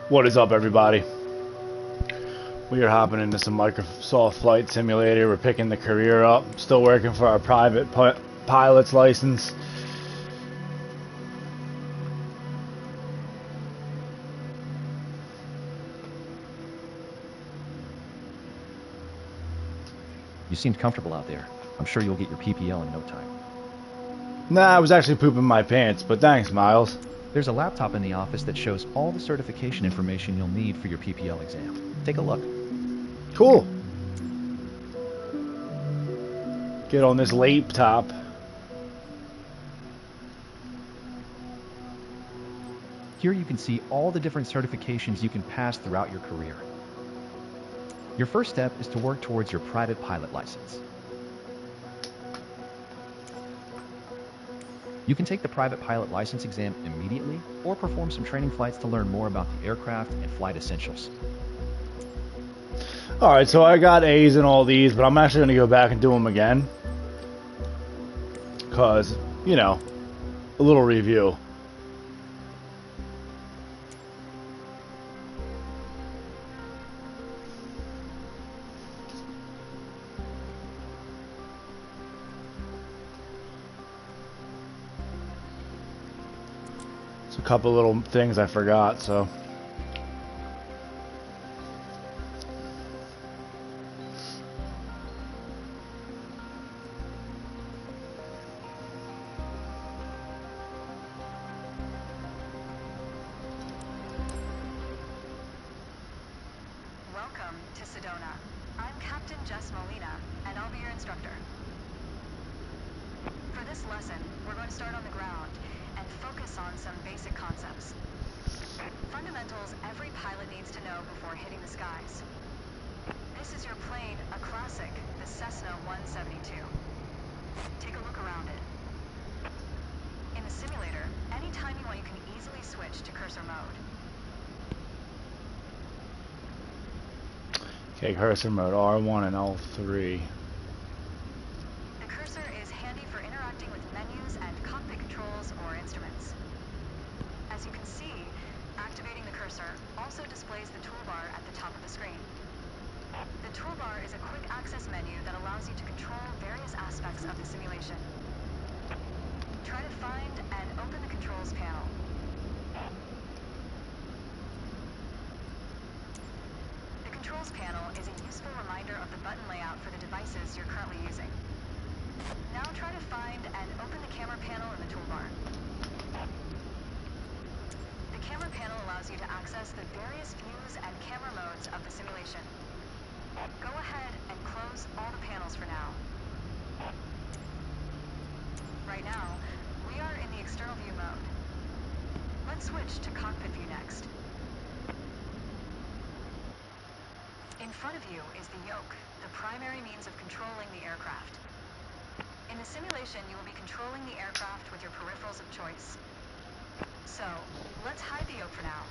What is up, everybody? We are hopping into some Microsoft Flight Simulator. We're picking the career up. Still working for our private pilot's license. You seemed comfortable out there. I'm sure you'll get your PPL in no time. Nah, I was actually pooping my pants, but thanks, Miles. There's a laptop in the office that shows all the certification information you'll need for your PPL exam. Take a look. Cool. Get on this laptop. Here you can see all the different certifications you can pass throughout your career. Your first step is to work towards your private pilot license. You can take the private pilot license exam immediately or perform some training flights to learn more about the aircraft and flight essentials. Alright, so I got A's in all these, but I'm actually going to go back and do them again. Because, you know, a little review. It's a couple little things I forgot, so. Welcome to Sedona. I'm Captain Jess Molina, and I'll be your instructor. For this lesson, we're going to start on the ground and focus on some basic concepts. Fundamentals every pilot needs to know before hitting the skies. This is your plane, a classic, the Cessna 172. Take a look around it. In the simulator, anytime you want, you can easily switch to cursor mode. Okay, cursor mode R1 and L3. The cursor is handy for interacting with menus and cockpit controls or instruments. As you can see, activating the cursor also displays the toolbar at the top of the screen. The toolbar is a quick access menu that allows you to control various aspects of the simulation. Try to find and open the controls panel. The controls panel is a useful reminder of the button layout for the devices you're currently using. Now try to find and open the camera panel in the toolbar. The camera panel allows you to access the various views and camera modes of the simulation. Go ahead and close all the panels for now. Right now, we are in the external view mode. Let's switch to cockpit view next. In front of you is the yoke, the primary means of controlling the aircraft. In the simulation, you will be controlling the aircraft with your peripherals of choice. So, let's hide the yoke for now.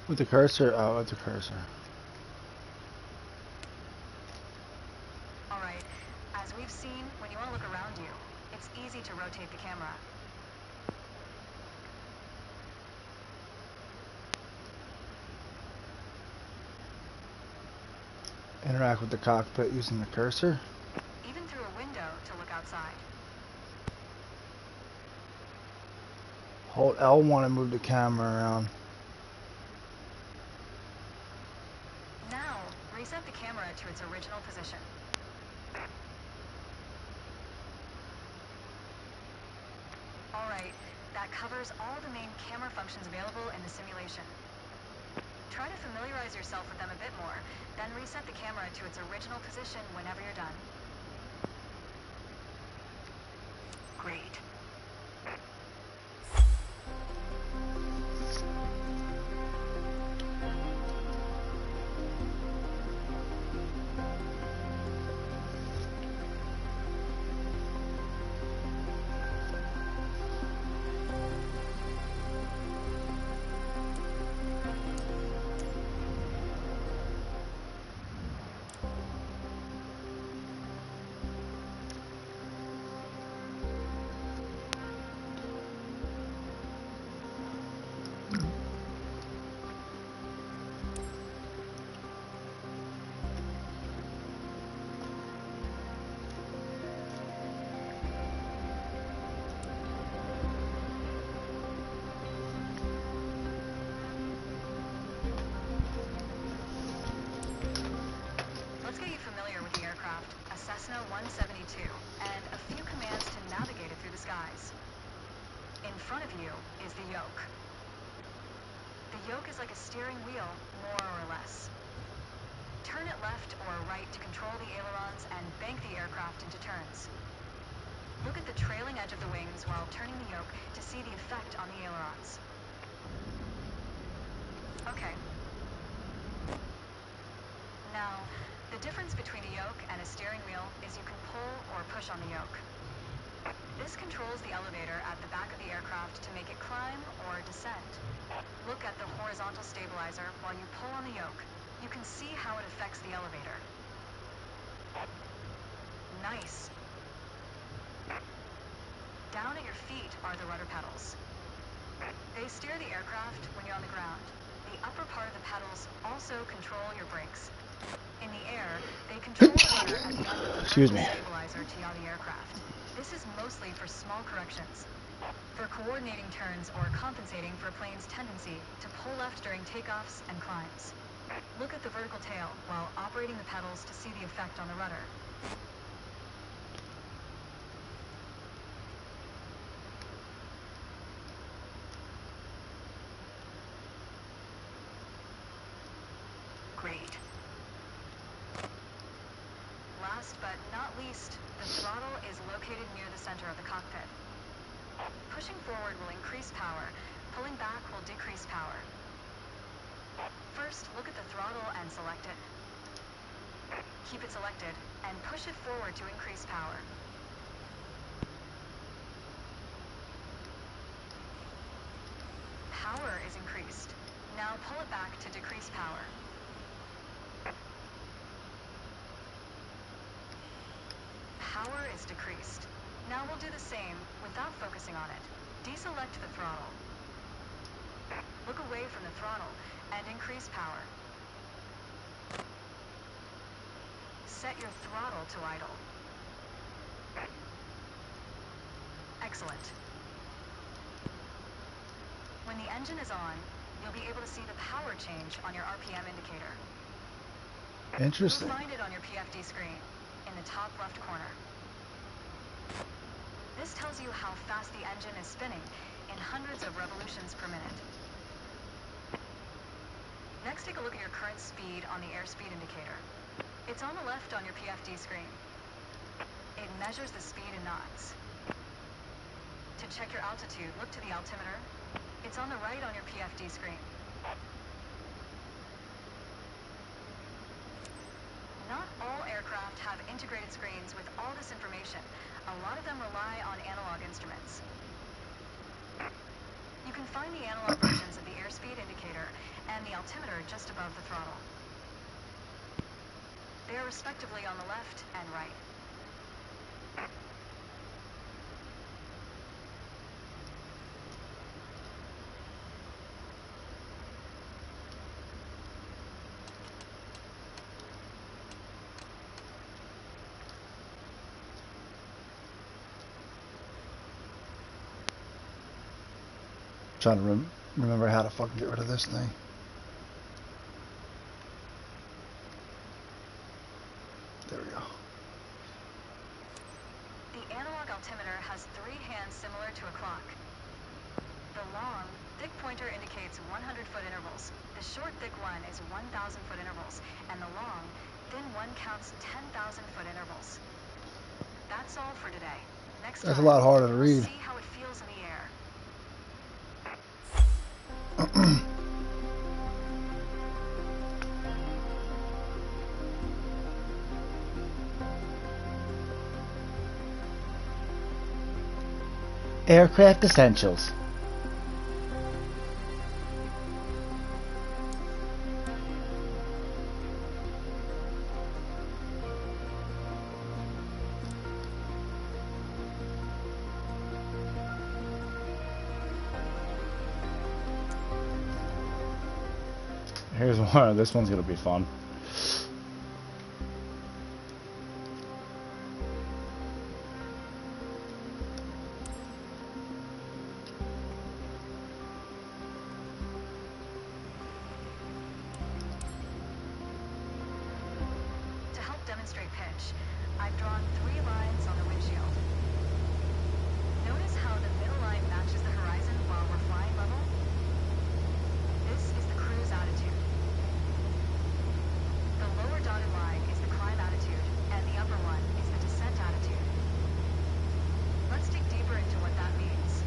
With the cursor? Oh, with the cursor. Alright, as we've seen, when you want to look around you, it's easy to rotate the camera. Interact with the cockpit using the cursor. Even through a window to look outside. Hold L1 and move the camera around. Now, reset the camera to its original position. Alright, that covers all the main camera functions available in the simulation. Try to familiarize yourself with them a bit more, then reset the camera to its original position whenever you're done. Great. a Cessna 172, and a few commands to navigate it through the skies. In front of you is the yoke. The yoke is like a steering wheel, more or less. Turn it left or right to control the ailerons and bank the aircraft into turns. Look at the trailing edge of the wings while turning the yoke to see the effect on the ailerons. Okay. Now, the difference between a yoke and a steering wheel is you can pull or push on the yoke. This controls the elevator at the back of the aircraft to make it climb or descend. Look at the horizontal stabilizer while you pull on the yoke. You can see how it affects the elevator. Nice. Down at your feet are the rudder pedals. They steer the aircraft when you're on the ground. The upper part of the pedals also control your brakes. In the air, they control the rudder at the end of the vertical stabilizer to yaw the aircraft. This is mostly for small corrections. For coordinating turns or compensating for a plane's tendency to pull left during takeoffs and climbs. Look at the vertical tail while operating the pedals to see the effect on the rudder. Great. Last but not least, the throttle is located near the center of the cockpit. Pushing forward will increase power, pulling back will decrease power. First, look at the throttle and select it. Keep it selected and push it forward to increase power. Power is increased. Now pull it back to decrease power. Power is decreased. Now we'll do the same without focusing on it. Deselect the throttle. Look away from the throttle and increase power. Set your throttle to idle. Excellent. When the engine is on, you'll be able to see the power change on your RPM indicator. Interesting. You'll find it on your PFD screen in the top left corner. This tells you how fast the engine is spinning in hundreds of revolutions per minute. Next, take a look at your current speed on the airspeed indicator. It's on the left on your PFD screen. It measures the speed in knots. To check your altitude, look to the altimeter. It's on the right on your PFD screen. Not all aircraft have integrated screens with all this information. A lot of them rely on analog instruments. You can find the analog versions of the airspeed indicator and the altimeter just above the throttle. They are respectively on the left and right. Trying to remember how to fucking get rid of this thing. There we go. The analog altimeter has 3 hands similar to a clock. The long, thick pointer indicates 100-foot intervals. The short, thick one is 1,000-foot intervals. And the long, thin one counts 10,000-foot intervals. That's all for today. Next time, That's a lot harder to read. see how it feels in the air. Aircraft Essentials. Here's one. This one's gonna be fun. To help demonstrate pitch, I've drawn 3 lines on the windshield. Notice how the middle line matches the horizon while we're flying level? This is the cruise attitude. The lower dotted line is the climb attitude, and the upper one is the descent attitude. Let's dig deeper into what that means.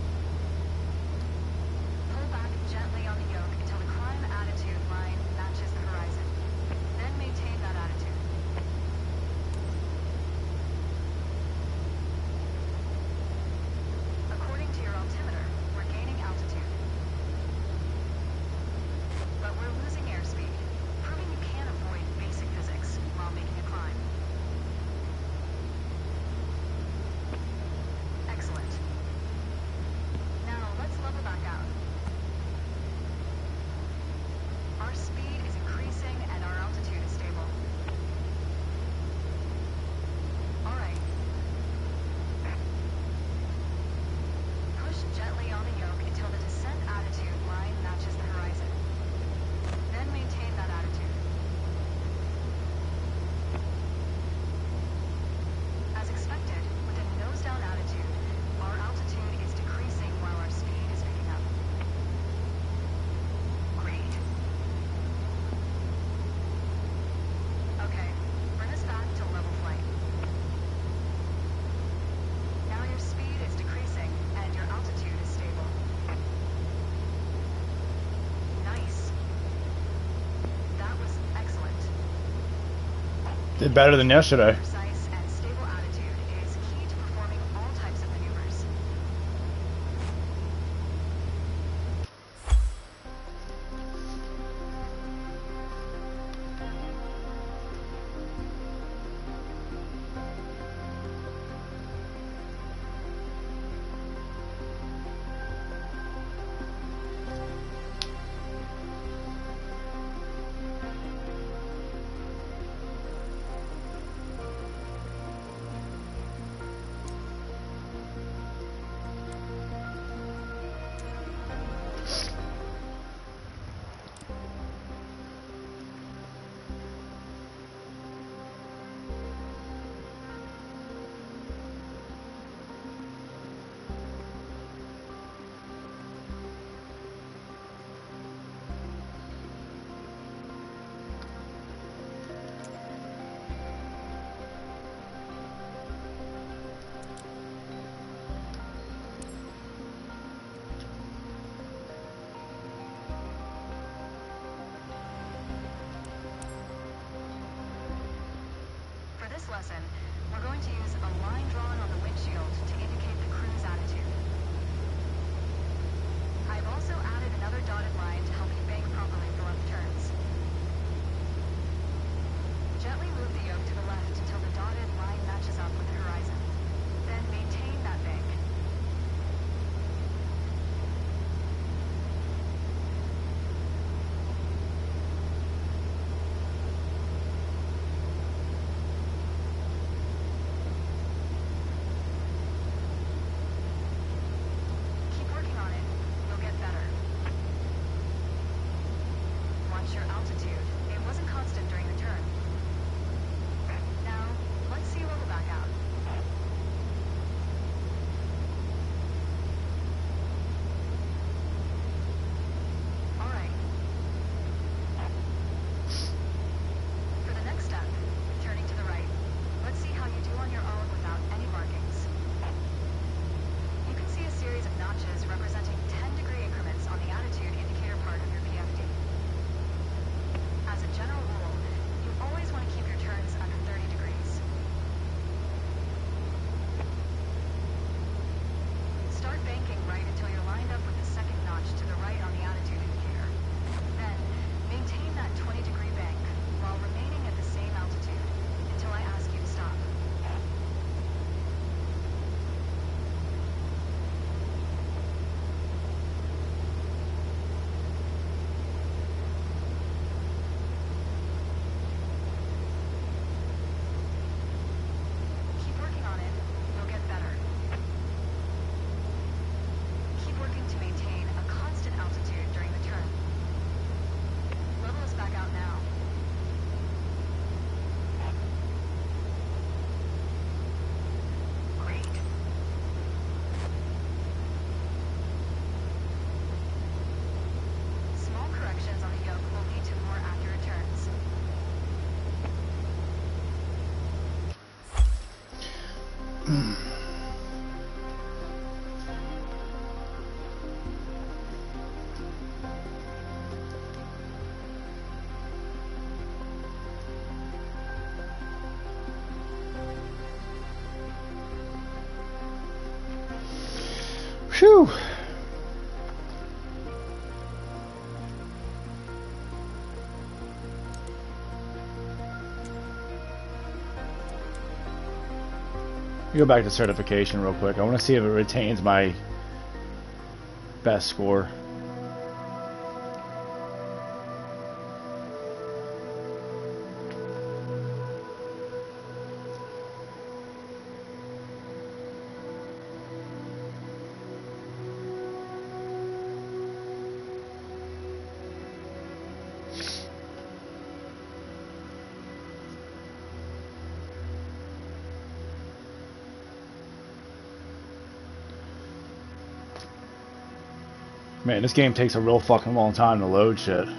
Pull back gently on the yoke until the climb attitude line matches the horizon. Then maintain that attitude. According to your altimeter, we're gaining altitude. But we're losing airspeed, proving you can avoid basic physics while making a climb. Excellent. Now let's level back out. Our speed is increasing and our altitude is stable. Alright. Push gently on the yoke until the descent attitude line matches the horizon. Then maintain that attitude. As expected, with a nose-down attitude, our altitude is decreasing while our speed is picking up. Great. Okay, bring us back to level flight. Now your speed is decreasing and your altitude is stable. Nice. That was excellent. Did better than yesterday. Precise and stable attitude is key to performing all types of maneuvers. For this lesson, we're going to use a line drawn on the windshield to indicate the cruise attitude. I've also added another dotted line to help you bank properly for left turns. Gently move the yoke to the left until the dotted line matches up with the horizon. Then maintain that bank. Keep working on it. You'll get better. Phew. Go back to certification real quick. I want to see if it retains my best score. Man, this game takes a real fucking long time to load shit. What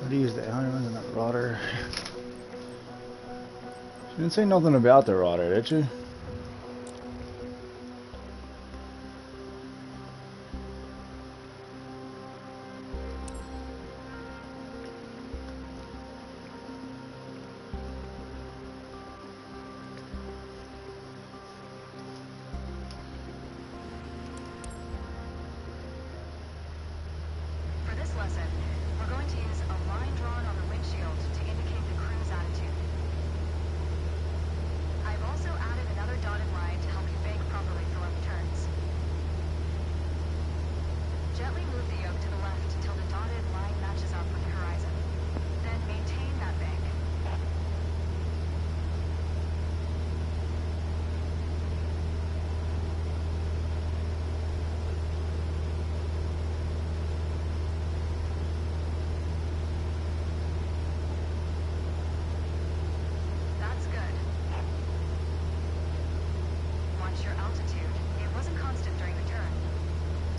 do you use the ailerons and that rudder? She didn't say nothing about the rudder, did you?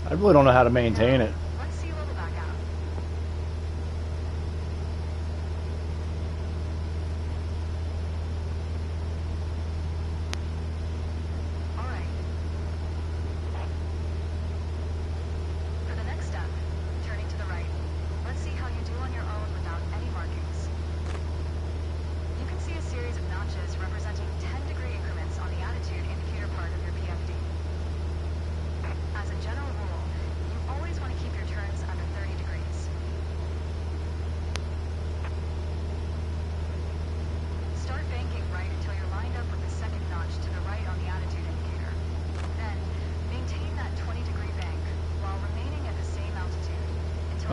I really don't know how to maintain it. Let's see level back out. All right. For the next step, turning to the right. Let's see how you do on your own without any markings. You can see a series of notches representing 10-degree increments on the attitude indicator part of your PFD. As a general rule, you always want to keep your turns under 30 degrees. Start banking right until you're lined up with the second notch to the right on the attitude indicator. Then, maintain that 20-degree bank while remaining at the same altitude.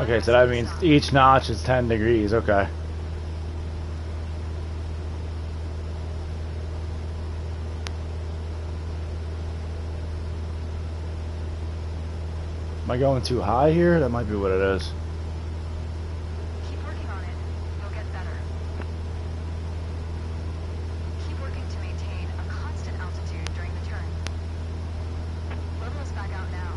Okay, so that means each notch is 10 degrees, okay. Am I going too high here? That might be what it is. Keep working on it. You'll get better. Keep working to maintain a constant altitude during the turn. Level us back out now.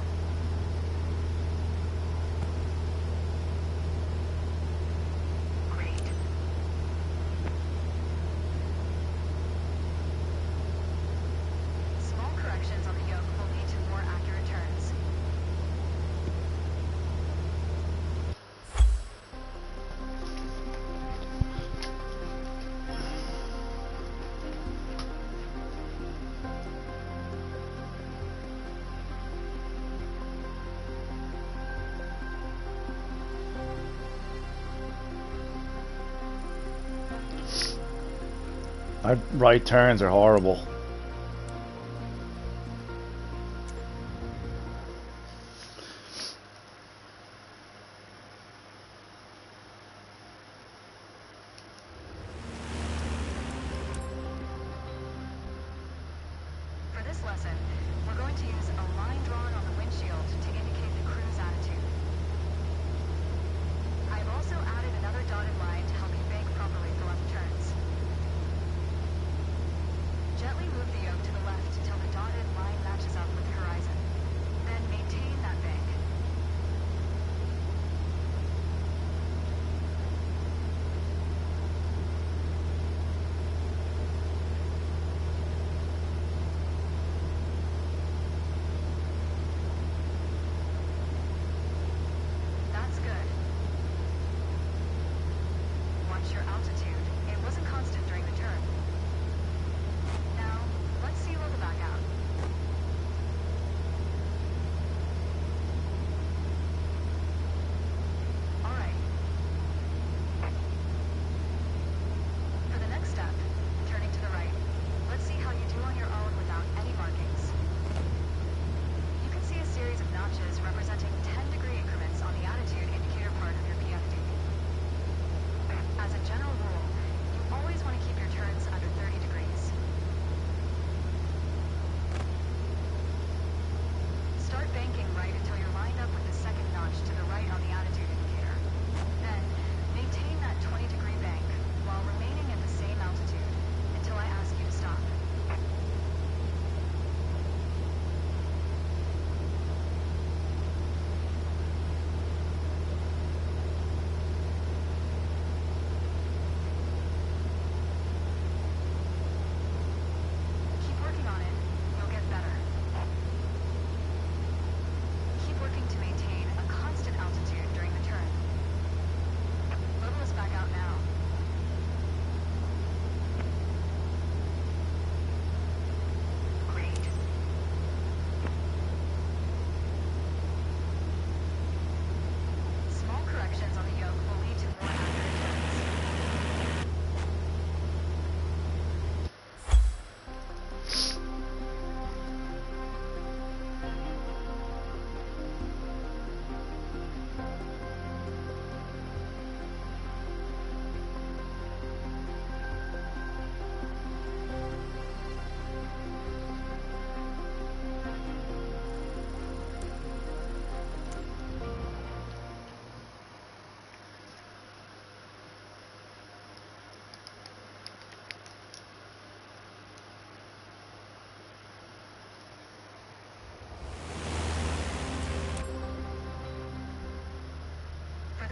Great. Small corrections on the yoke will lead to more accurate turns. My right turns are horrible. For this lesson, we're going to use a line drawn on the windshield to indicate the cruise attitude. I've also added another dotted line to help you bank properly for left turns. Gently move the yoke to the left until the dotted line matches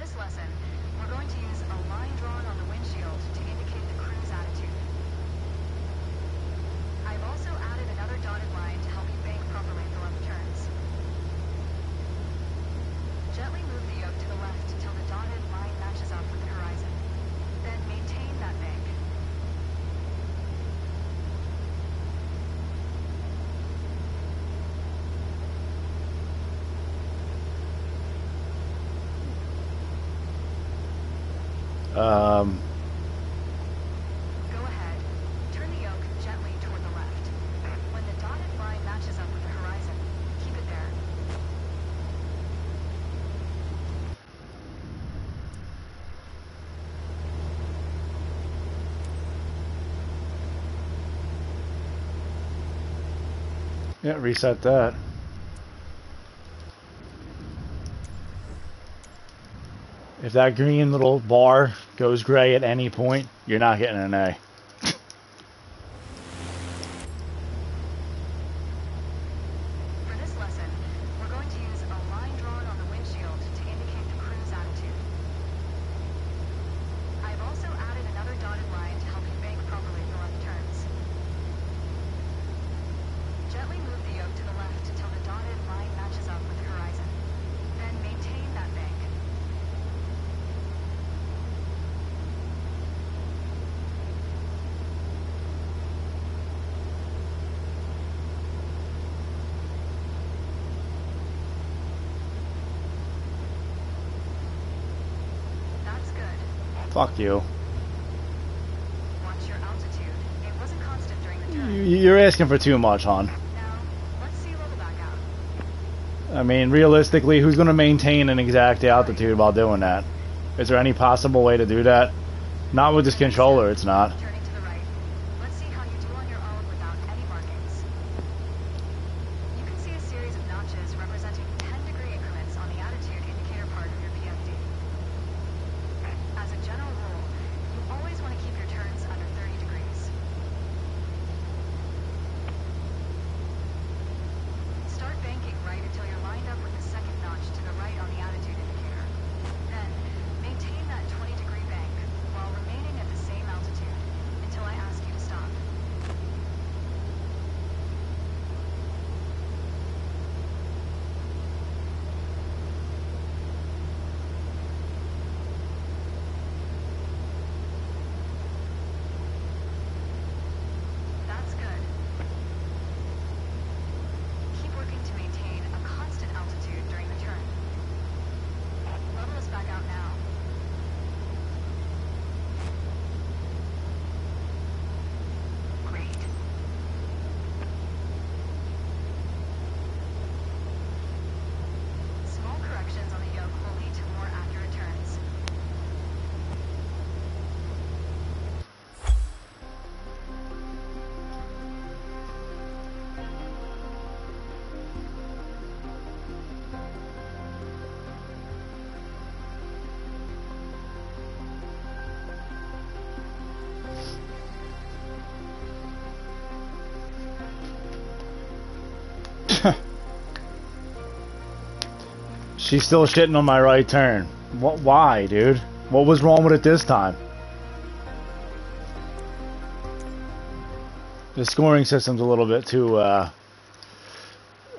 this lesson, we're going to use a line drawn on the windshield to indicate the cruise attitude. I've also added another dotted line to help you bank properly for left turns. Gently move the yoke to the left until the dotted line matches up with the horizon. Then maintain that bank. Go ahead. Turn the yoke gently toward the left. When the dotted line matches up with the horizon, keep it there. Yeah, reset that. If that green little bar goes gray at any point, you're not getting an A. For this lesson, we're going to use a line drawn on the windshield to indicate the cruise attitude. I've also added another dotted line to help you bank properly for left turns. Gently move the yoke to the left until the dotted line matches up with the horizon. Then maintain that bank. That's good. Fuck you. Watch your altitude. It wasn't constant during the turn. You're asking for too much, hon. Now, let's see level back out. I mean, realistically, who's going to maintain an exact altitude while doing that? Is there any possible way to do that? Not with this controller, it's not. Turning to the right. Let's see how you do on your own without any markings. You can see a series of notches representing 10-degree increments on the attitude indicator part of your PFD. As a general rule, you always want to keep your turns under 30 degrees. Start banking right until you're lined up with the second notch to the right on the attitude indicator. Then, maintain that 20-degree bank while remaining at the same altitude until I ask you to stop. That's good. Keep working to maintain a constant altitude during the turn. Level us back out now. Great. Small corrections on the yoke will lead to more accurate turns. She's still shitting on my right turn. What? Why, dude? What was wrong with it this time? The scoring system's a little bit too, at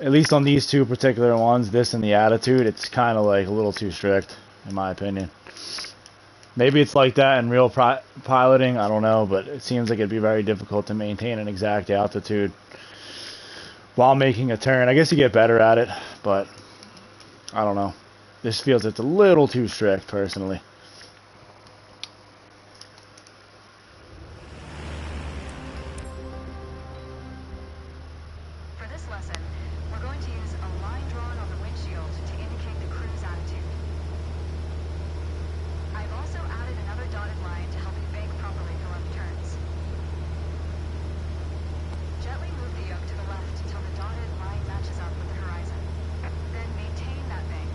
least on these two particular ones, this and the attitude, it's kind of like a little too strict, in my opinion. Maybe it's like that in real piloting, I don't know, but it seems like it'd be very difficult to maintain an exact altitude while making a turn. I guess you get better at it, but I don't know. This feels it's a little too strict, personally. For this lesson, we're going to use a line drawn on the windshield to indicate the cruise attitude. I've also added another dotted line to help you bank properly for left turns. Gently move the yoke to the left until the dotted line matches up with the horizon. Then maintain that bank.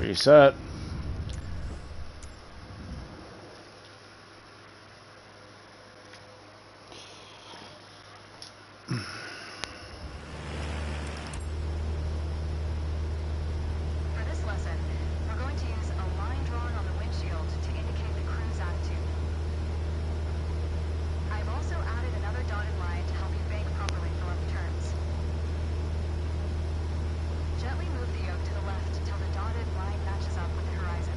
Reset. For this lesson, we're going to use a line drawn on the windshield to indicate the cruise attitude. I've also added another dotted line to help you bank properly for left turns. Gently move the yoke to the left till the dotted line matches up with the horizon.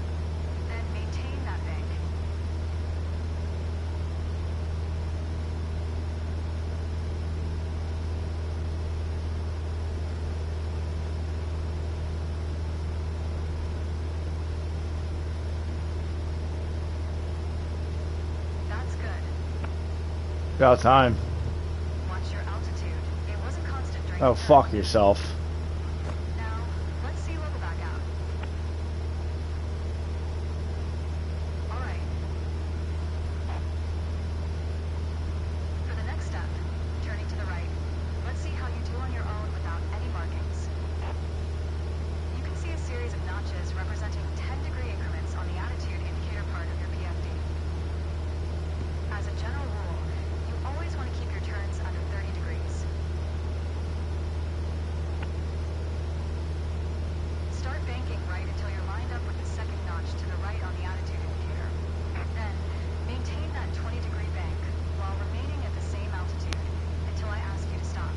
Then maintain that bank. That's good. About time. Watch your altitude. It wasn't constant during Oh, the turn. fuck yourself. Now, let's see level back out. Alright. For the next step, turning to the right, let's see how you do on your own without any markings. You can see a series of notches representing 10-degree increments on the attitude indicator part of your PFD. As a general rule, you always want to keep your turns under 30 degrees. Start banking right until you're lined up with the second notch to the right on the attitude indicator. Then, maintain that 20-degree bank while remaining at the same altitude until I ask you to stop.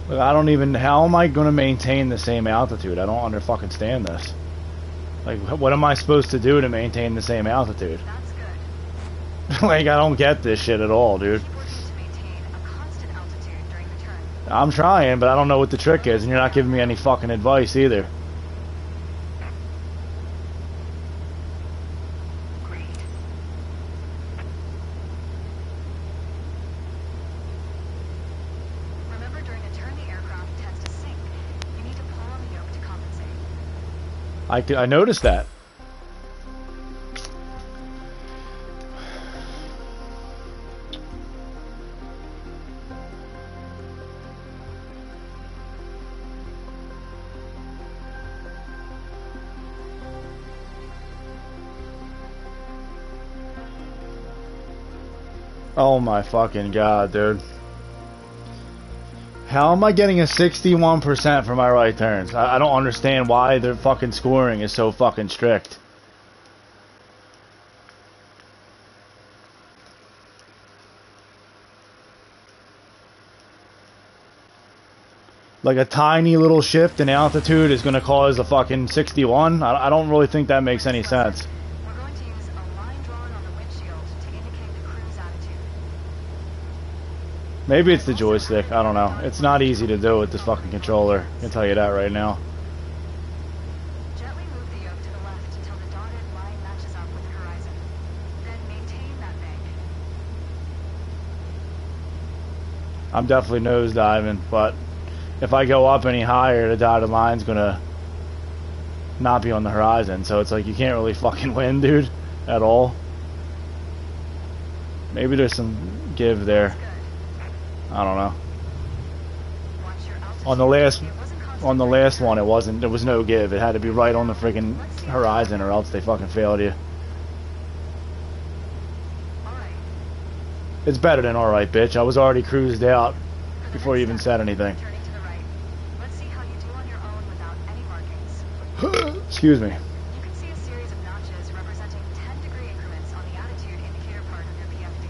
Look, I don't even. How am I going to maintain the same altitude? I don't fucking stand this. Like, what am I supposed to do to maintain the same altitude? That's good. Like, I don't get this shit at all, dude. Keep working to maintain a constant altitude during the turn. I'm trying, but I don't know what the trick is, and you're not giving me any fucking advice either. Great. Remember, during a turn, the aircraft tends to sink. You need to pull on the yoke to compensate. I noticed that. Oh my fucking god, dude. How am I getting a 61% for my right turns? I don't understand why the fucking scoring is so fucking strict. Like a tiny little shift in altitude is going to cause a fucking 61? I don't really think that makes any sense. We're going to use a line drawn on the windshield to indicate the cruise attitude. Maybe it's the joystick. I don't know. It's not easy to do with this fucking controller. I can tell you that right now. Gently move the yoke to the left until the dotted line matches up with the horizon. Then maintain that bank. I'm definitely nosediving, but if I go up any higher, the dotted line's gonna not be on the horizon. So it's like you can't really fucking win, dude, at all. Maybe there's some give there. I don't know. Watch your altitude. On the last, It wasn't constant on the during last the one, turn. it wasn't. There was no give. It had to be right on the friggin' horizon, or else they fucking failed you. Alright. It's better than alright, bitch. I was already cruised out For the before you next even step, said anything. turning to the right. Let's see how you do on your own without any markings. Excuse me. You can see a series of notches representing 10-degree increments on the attitude indicator part of your PFD.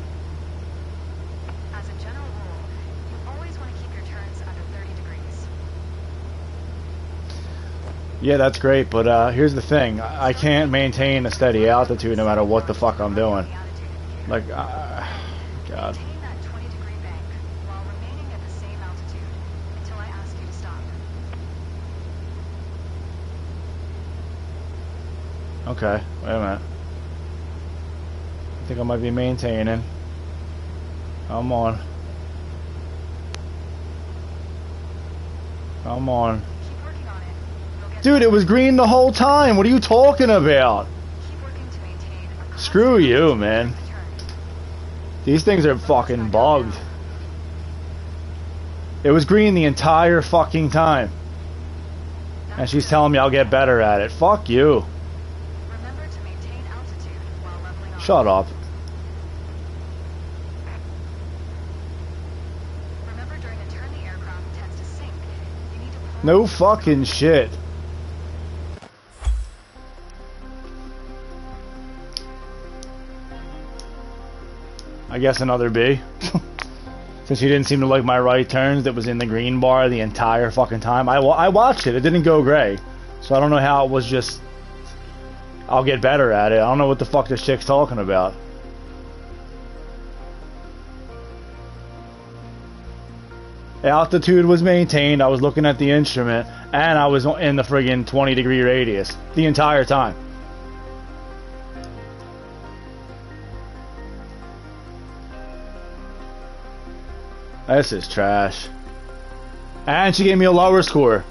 As a general rule, you always want to keep your turns under 30 degrees. Yeah, that's great, but here's the thing. I can't maintain a steady altitude no matter what the fuck I'm doing. The attitude indicator. Like, God. Maintain that 20-degree bank while remaining at the same altitude until I ask you to stop. Okay, wait a minute. I think I might be maintaining. Come on. Come on. Keep working on it. You'll get Dude, it was green the whole time. What are you talking about? Keep working to maintain a constant Screw you, altitude man. during the turn. These things are fucking bugged. It was green the entire fucking time. And she's telling me I'll get better at it. Fuck you. Remember to maintain Shut up. Remember, during a turn, the aircraft tends to sink. You need to pull No fucking shit. I guess another B. Since you didn't seem to like my right turns that was in the green bar the entire fucking time. I watched it. It didn't go gray. So I don't know how it was just... I'll get better at it. I don't know what the fuck this chick's talking about. Altitude was maintained. I was looking at the instrument. And I was in the friggin' 20-degree radius. The entire time. This is trash. And she gave me a lower score.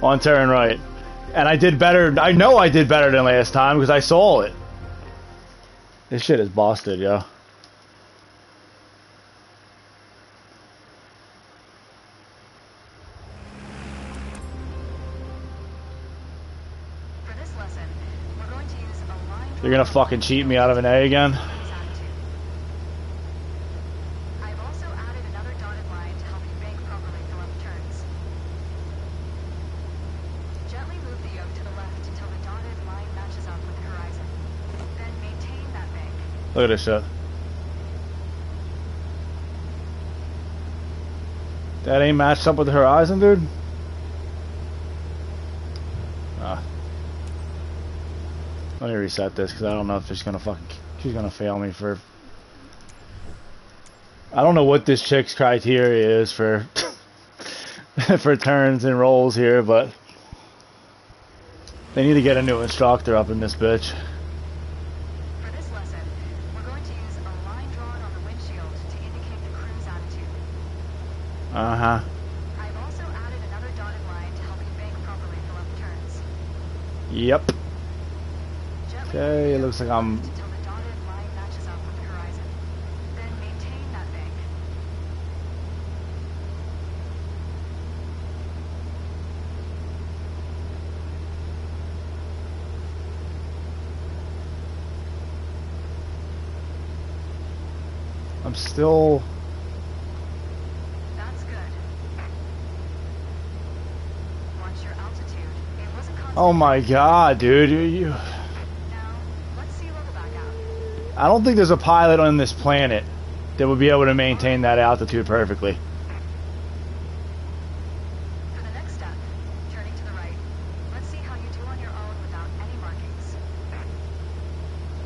On turn right. And I did better. I know I did better than last time because I saw it. This shit is busted, yo. For this lesson, we're going to use a line. You're gonna fucking cheat me out of an A again? I've also added another dotted line to help you bank properly for left turns. Gently move the yoke to the left until the dotted line matches up with the horizon. Then maintain that bank. Look at this shit. That ain't matched up with the horizon, dude? Ah. Let me reset this because I don't know if she's gonna fail me for... I don't know what this chick's criteria is for for turns and rolls here, but they need to get a new instructor up in this bitch. For this lesson, we're going to use a line drawn on the windshield to indicate the cruise attitude. Uh-huh. I've also added another dotted line to help you bank properly for left turns. Yep. Gently Okay, it looks like I'm... until the dotted line matches up with the horizon. Then maintain that bank. I'm still... That's good. Watch your altitude. It wasn't constant. Oh my god, dude. You... Now, let's see level back out. I don't think there's a pilot on this planet that would be able to maintain that altitude perfectly. For the next step, turning to the right, let's see how you do on your own without any markings.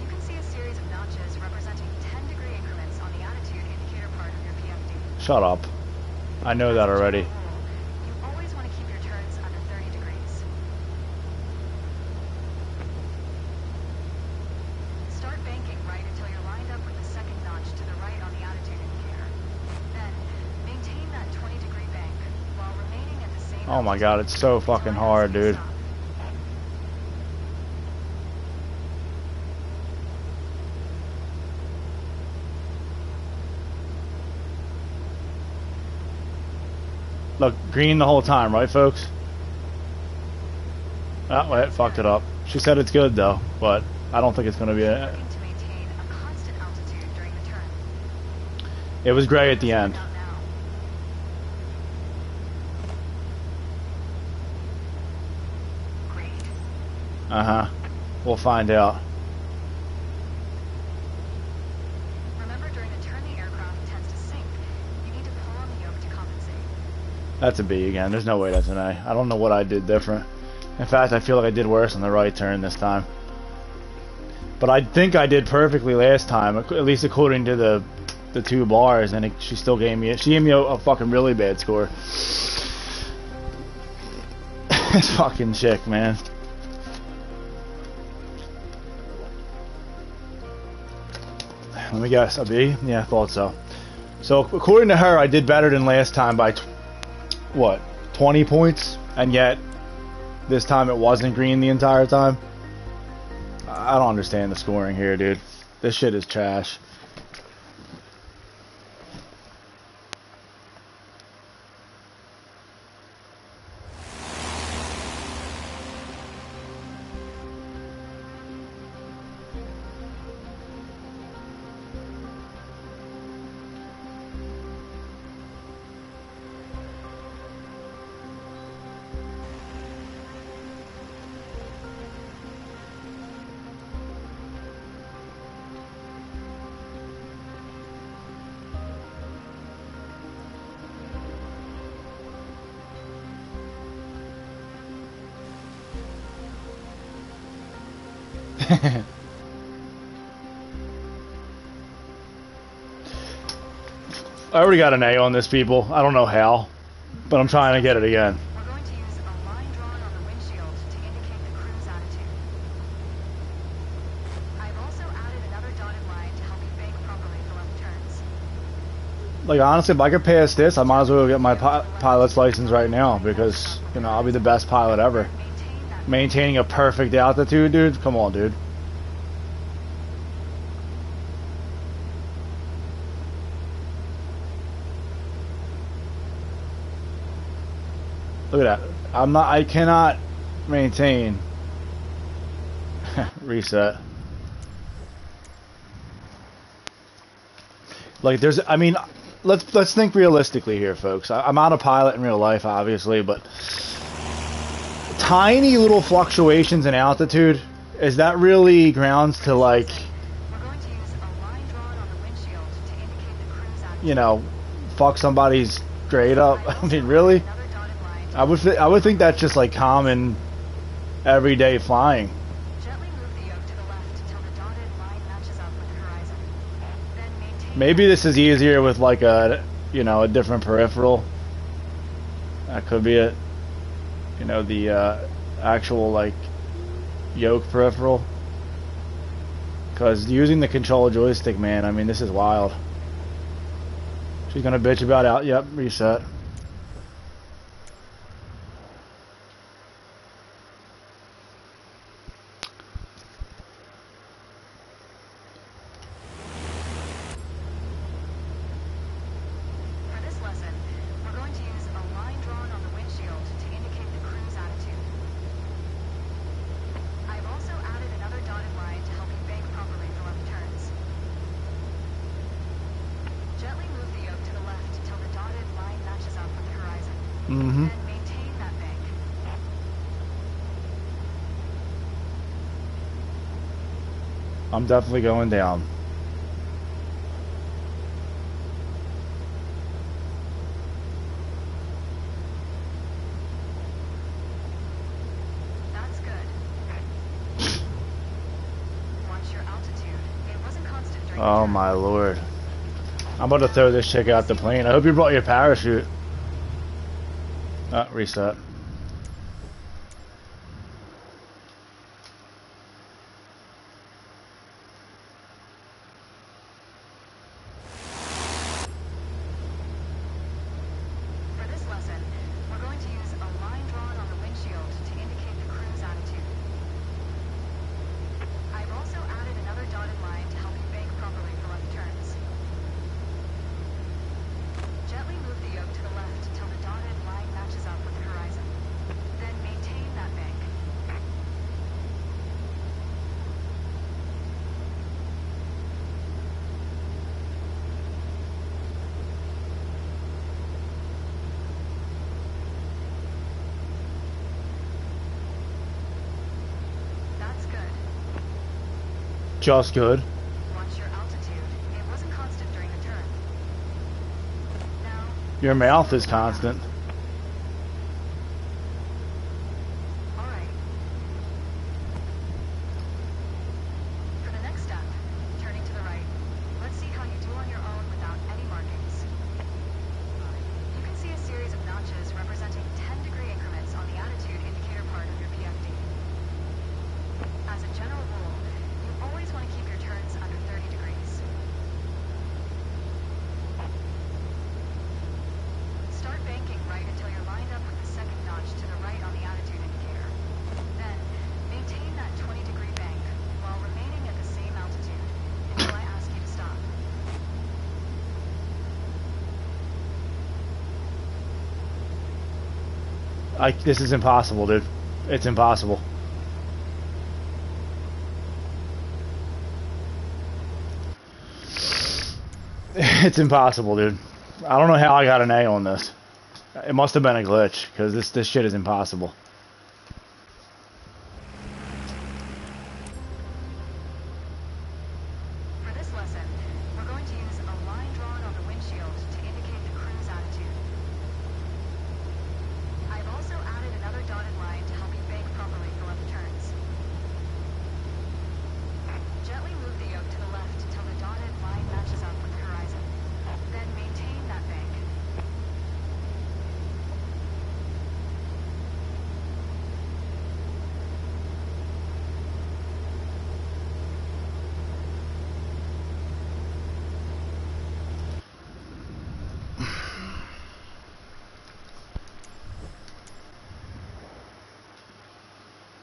You can see a series of notches representing 10-degree increments on the attitude indicator part of your PFD. Shut up. I know that already. You always want to keep your turns under 30 degrees. Start banking right until you're lined up with the second notch to the right on the attitude indicator. Then, maintain that 20-degree bank while remaining at the same Oh my god, it's so fucking hard, dude. Look, green the whole time, right, folks? Oh, wait, fucked it up. She said it's good, though, but I don't think it's going to be a... Looking to maintain a constant altitude during the turn. It was gray at the end. Out now. Great. Uh-huh. We'll find out. Remember, during a turn, the aircraft tends to sink. You need to pull on the yoke to compensate. That's a B again. There's no way that's an A. I don't know what I did different. In fact, I feel like I did worse on the right turn this time. But I think I did perfectly last time, at least according to the two bars, and she still gave me a fucking really bad score. This fucking chick, man. Let me guess, a B? Yeah, I thought so. So according to her, I did better than last time by what, 20 points, and yet this time it wasn't green the entire time. I don't understand the scoring here, dude. This shit is trash. I already got an A on this, people. I don't know how, but I'm trying to get it again. We're going to use a line drawn on the windshield to indicate the crew's attitude. I've also added another dotted line to help you bank properly for left turns. Like, honestly, if I could pass this, I might as well go get my pilot's license right now because, you know, I'll be the best pilot ever. Maintain that. Maintaining a perfect altitude, dude? Come on, dude. Look at that. I cannot maintain. Reset. Like, I mean, let's think realistically here, folks. I'm not a pilot in real life, obviously, but tiny little fluctuations in altitude, is that really grounds to, like, We're going to use a line drawn on the windshield to indicate the crew's attitude. you know, fuck somebody's grade up? I mean, really? Another dotted line. I would think that's just like common, everyday flying. Gently move the yoke to the left until the dotted line matches up with the horizon. Then maintain. Maybe this is easier with like a, you know, a different peripheral. That could be it. You know, the actual like yoke peripheral. Because using the control joystick, man, I mean, this is wild. She's gonna bitch about out. Yep, reset. For this lesson, we're going to use a line drawn on the windshield to indicate the crew's attitude. I've also added another dotted line to help you bank properly for left turns. Gently move the yoke to the left until the dotted line matches up with the horizon. Mm-hmm. Then maintain that bank. I'm definitely going down. That's good. Watch your altitude. It wasn't constant during the Oh turn. my lord. I'm about to throw this chick out the plane. I hope you brought your parachute. Reset. For this lesson, we're going to use a line drawn on the windshield to indicate the crew's attitude. I've also added another dotted line to help you bank properly for left turns. Gently move the yoke to the left until the dotted line matches up with the horizon. Then maintain that bank. That's good. Just good. Watch your altitude. It wasn't constant during the turn. Now, Your mouth is constant. all right. For the next step, turning to the right, let's see how you do on your own without any markings. You can see a series of notches representing 10-degree increments on the attitude indicator part of your PFD. As a general rule, you always want to keep your turns under 30 degrees. Start banking right until you're lined up with the second notch to the right on the attitude indicator. Then, maintain that 20-degree bank while remaining at the same altitude until I ask you to stop. This is impossible, dude. It's impossible. It's impossible, dude. I don't know how I got an A on this. It must have been a glitch, because this shit is impossible. For this lesson, we're going to use a line drawn on the windshield to indicate the crew's attitude. I've also added another dotted line to help you bank properly for left turns.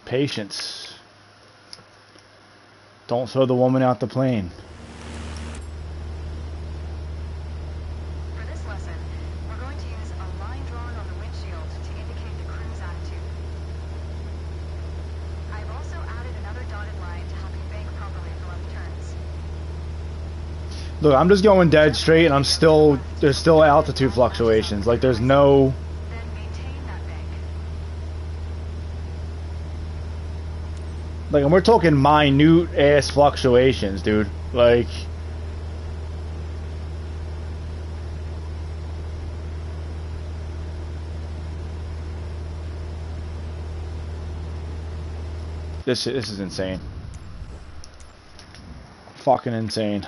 Patience. Don't throw the woman out the plane. For this lesson, we're going to use a line drawn on the windshield to indicate the crew's attitude. I've also added another dotted line to help you bank properly for left turns. Look, I'm just going dead straight, and there's still altitude fluctuations. Like, there's no... Then maintain that bank. Like, and we're talking minute-ass fluctuations, dude. Like... This is insane. Fucking insane.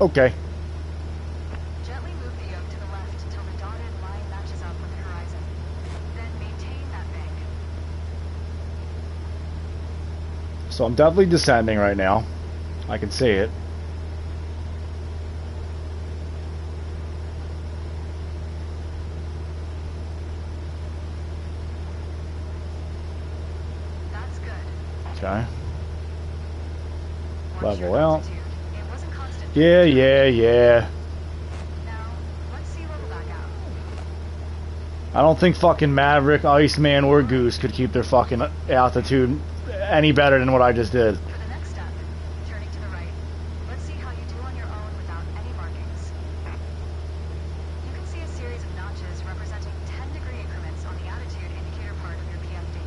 Okay. Gently move the yoke to the left until the dotted line matches up with the horizon. Then maintain that bank. So I'm definitely descending right now. I can see it. That's good. Okay. Watch Level your out. altitude. It wasn't constant. Yeah. Now, let's see level back out. I don't think fucking Maverick, Iceman, or Goose could keep their fucking altitude any better than what I just did. For the next step, turning to the right, let's see how you do on your own without any markings. You can see a series of notches representing 10-degree increments on the attitude indicator part of your PFD.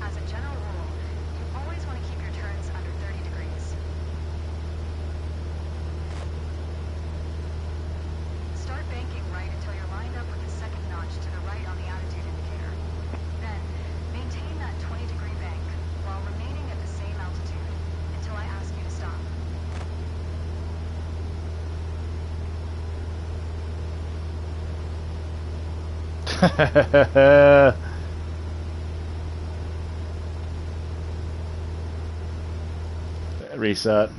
As a general rule, you always want to keep your turns under 30 degrees. Start banking right until you're lined up with the second notch to the right on the attitude indicator. Then, maintain that 20-degree bank while remaining at the same altitude until I ask you to stop. Reset.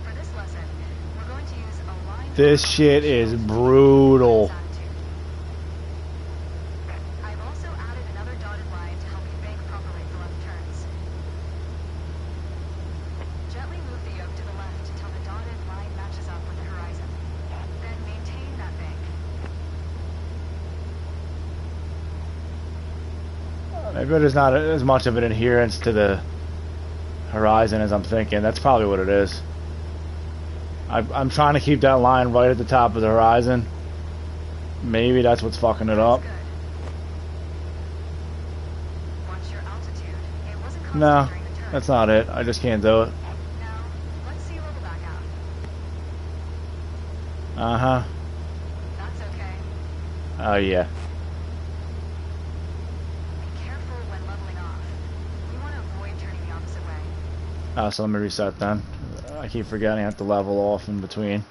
For this lesson, we're going to use a line. This shit is brutal. I've also added another dotted line to help you bank properly for left turns. Gently move the yoke to the left until the dotted line matches up with the horizon. Then maintain that bank. I bet there's not as much of an adherence to the horizon as I'm thinking. That's probably what it is. I'm trying to keep that line right at the top of the horizon. Maybe that's what's fucking it up. Watch your altitude. It wasn't constant No, during the turn. that's not it. I just can't do it. Now, let's see you level back out. Uh-huh. That's okay. Oh, yeah. Be careful when leveling off. You want to avoid turning the opposite way. Oh, so let me reset then. I keep forgetting I have to level off in between.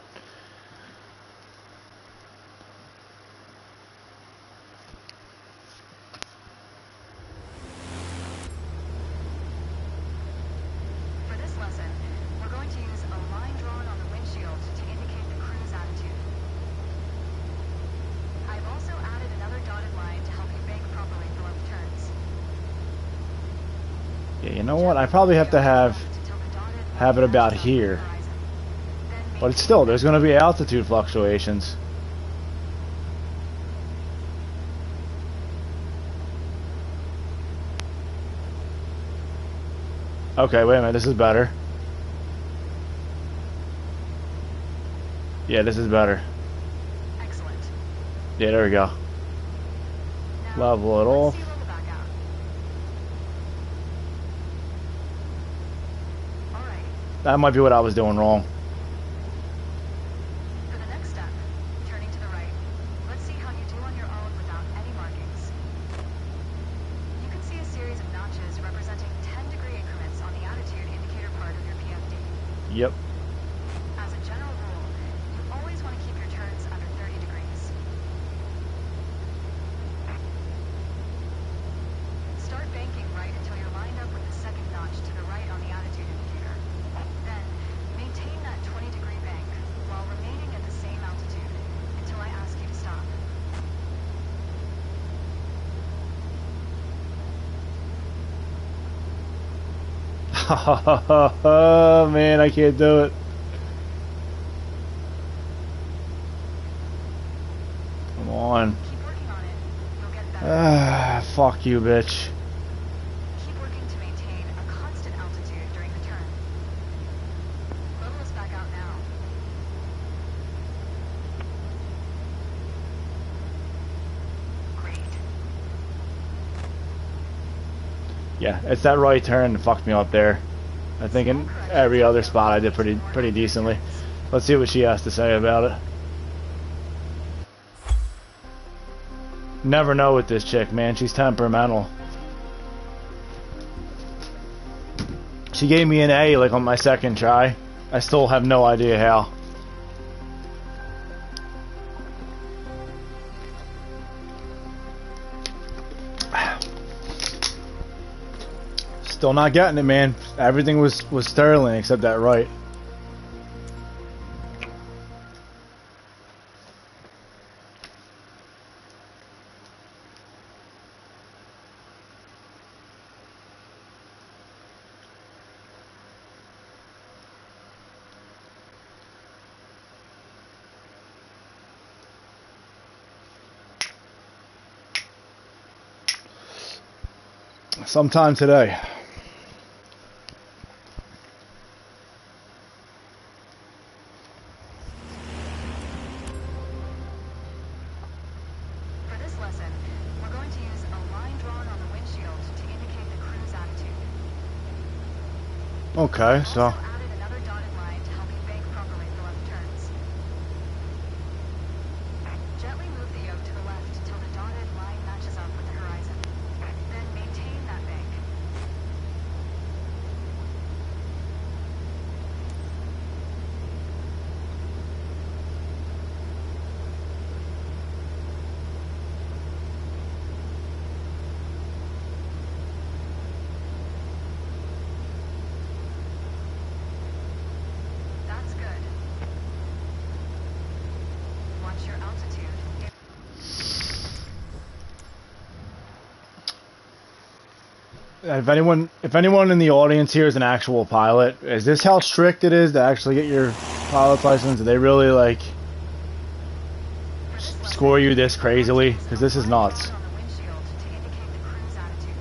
For this lesson, we're going to use a line drawn on the windshield to indicate the cruise attitude. I've also added another dotted line to help you bank properly for left turns. Yeah, you know what? I probably have to have it about here. But it's still, there's going to be altitude fluctuations. Okay, wait a minute. This is better. Yeah, this is better. Excellent. Yeah, there we go. Now, Level it let's off. see you level back out. All right. That might be what I was doing wrong. For the next step, turning to the right. Let's see how you do on your own without any markings. You can see a series of notches representing 10-degree increments on the attitude indicator part of your PFD. Yep. As a general rule, you always want to keep your turns under 30 degrees. Start banking right until you're lined up with the second notch to the right on the attitude indicator. Then, maintain that 20-degree bank while remaining at the same altitude until I ask you to stop. Oh man, I can't do it. Come on. Keep working on it. You'll get better. Ah, fuck you, bitch. Keep working to maintain a constant altitude during the turn. Level us back out now. Great. Yeah, it's that right turn that fucked me up there. I think in every other spot I did pretty decently. Let's see what she has to say about it. Never know with this chick, man. She's temperamental. She gave me an A like on my second try. I still have no idea how. Still not getting it, man. Everything was sterling except that right. Sometime today. For this lesson, we're going to use a line drawn on the windshield to indicate the cruise attitude. Okay, I've so also added another dotted line to help you bank properly for left turns. Gently move the yoke to the left till the dotted line matches up with the horizon. Then maintain that bank. That's good. Watch your altitude. if anyone in the audience here is an actual pilot, is this how strict it is to actually get your pilot's license? Do they really like score you this crazily? Because this is nuts. On the windshield to indicate the cruise attitude.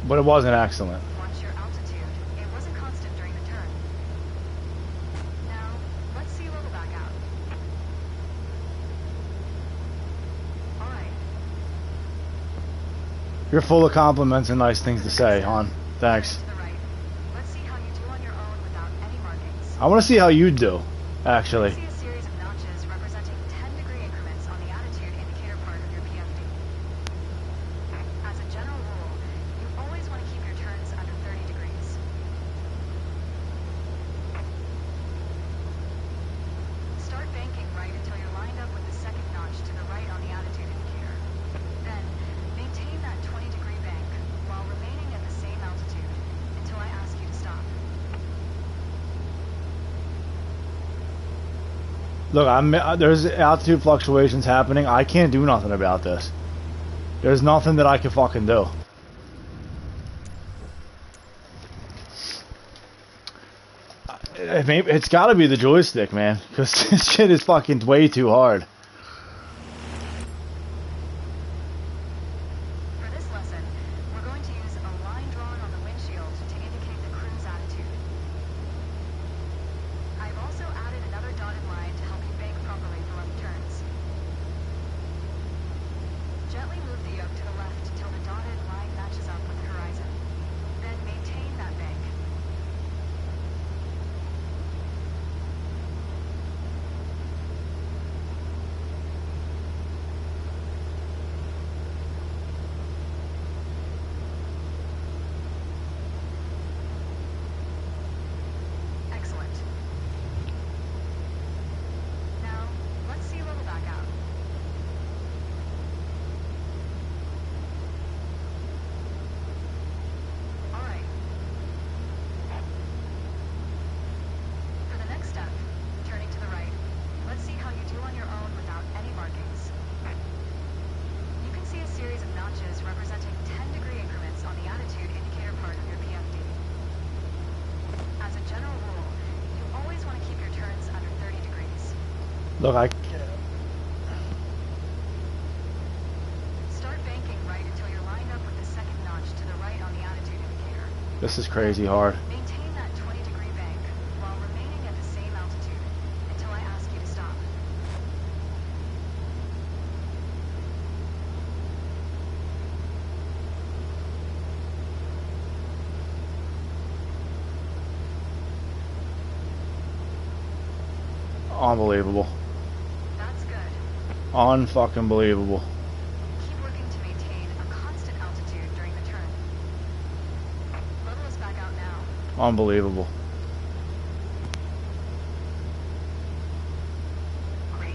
But it wasn't excellent. Watch your altitude. It wasn't constant during the turn. Now, let's see level back out. Alright. You're full of compliments and nice things to say, hon. Thanks. To the right. Let's see how you do on your own without any markings. I want to see how you do, actually. See a series of notches representing 10-degree increments on the attitude indicator part of your PFD. As a general rule, you always want to keep your turns under 30 degrees. Start banking right until you're lined up with the second notch to the right on the attitude indicator. Then, maintain that 20-degree bank while remaining at the same altitude until I ask you to stop. Look, there's altitude fluctuations happening. I can't do nothing about this. There's nothing that I can fucking do. It's got to be the joystick, man, because this shit is fucking way too hard. For this lesson, we're going to use a line drawn on the windshield to indicate the cruise attitude. I've also added another dotted line to help you bank properly for left turns. Gently move the yoke to the left till the dotted line matches up with the horizon. Then maintain that bank. Excellent. Now, let's see level back out. Alright. For the next step, turning to the right, let's see how you do on your own without any markings. You can see a series of notches representing 10-degree increments on the attitude indicator part of your PFD. As a general rule, you always want to keep your turns under 30 degrees. Look, Start banking right until you're lined up with the second notch to the right on the attitude indicator. this is crazy hard. Maintain that 20-degree bank while remaining at the same altitude until I ask you to stop. Unbelievable. That's good. Unfucking believable. Keep working to maintain a constant altitude during the turn. Level us back out now. Unbelievable. Great.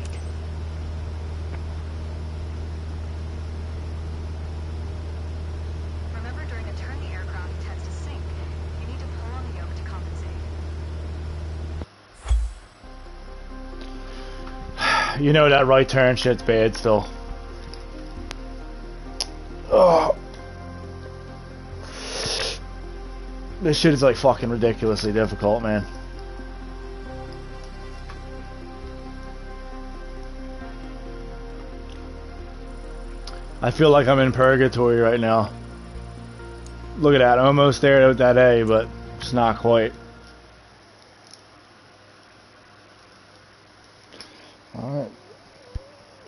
Remember, during a turn the aircraft tends to sink. You need to pull on the yoke to compensate. You know that right turn shit's bad still. Ugh. This shit is like fucking ridiculously difficult, man. I feel like I'm in purgatory right now. Look at that, I'm almost there with that A, but it's not quite. Alright.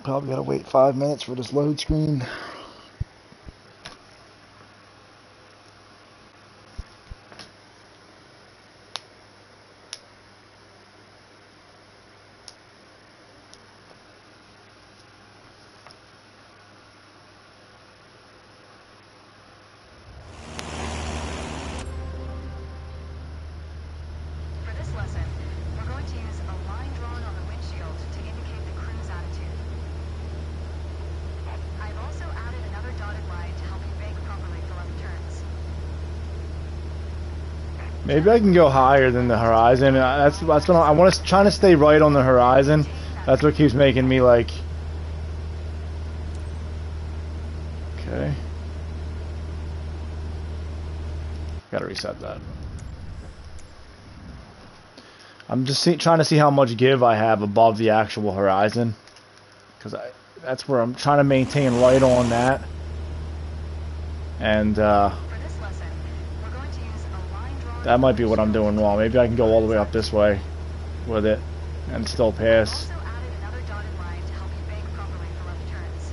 Probably gotta wait 5 minutes for this load screen. For this lesson, we're going to use a line drawn on the windshield to indicate the cruise attitude. I've also added another dotted line to help you bank properly for left turns. Maybe I can go higher than the horizon. That's what I want to trying to stay right on the horizon. That's what keeps making me like. Okay. Gotta reset that. I'm just trying to see how much give I have above the actual horizon, because that's where I'm trying to maintain light on that. And For this lesson, That might be what I'm doing wrong. Maybe I can go all the way up this way with it and still pass. Also added another dotted line to help you bank properly for left turns.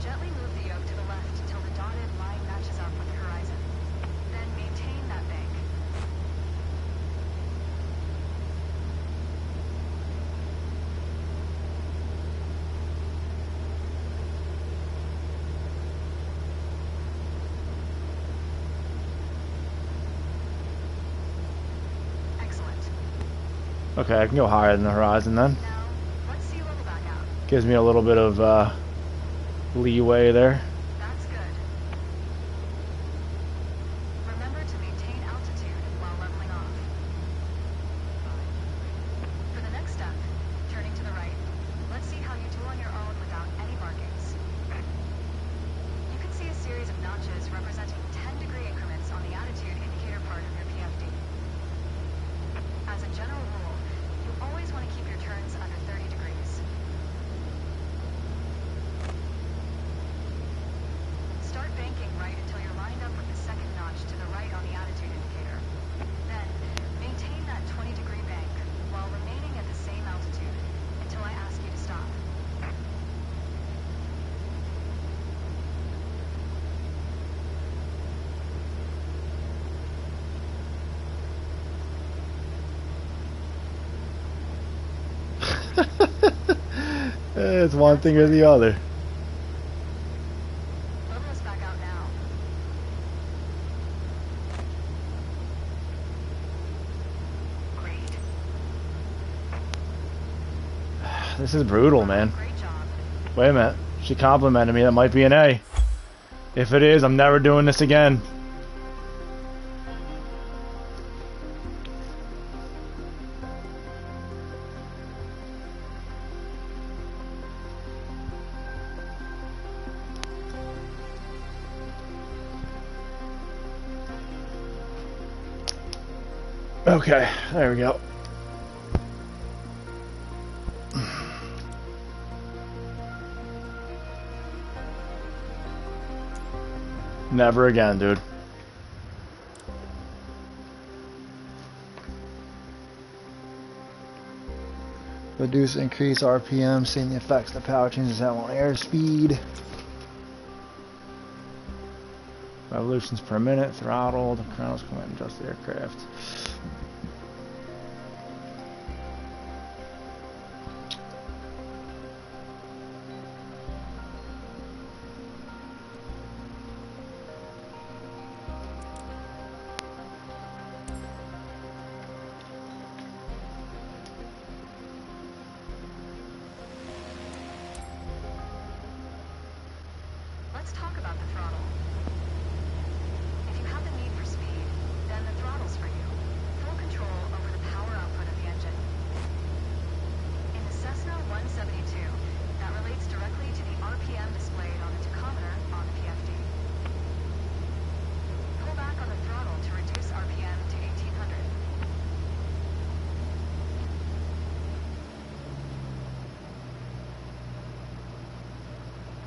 Gently move the yoke to the left until the dotted line matches up with the horizon. Then maintain that bank. Excellent. Okay, I can go higher than the horizon then. Now, let's sea level back out. Gives me a little bit of leeway there. That's good. Remember to maintain altitude while leveling off. For the next step, turning to the right, let's see how you do on your own without any markings. You can see a series of notches representing 10-degree increments on the attitude indicator part of your PFD. As a general rule, you always want to keep your turns under 30 degrees. Start banking right until you're lined up with the second notch to the right on the attitude indicator. Then, maintain that 20-degree bank while remaining at the same altitude until I ask you to stop. It's one thing or the other. Level us back out now. Great. This is brutal, man. Great job. Wait a minute. She complimented me. That might be an A. If it is, I'm never doing this again. Okay, there we go. Never again, dude. Reduce, increase RPM, seeing the effects the power changes have on airspeed. Revolutions per minute, throttle, the kernels come and adjust the aircraft. Let's talk about the throttle. If you have the need for speed, then the throttle's for you. Full control over the power output of the engine. In the Cessna 172, that relates directly to the RPM displayed on the tachometer on the PFD. Pull back on the throttle to reduce RPM to 1800.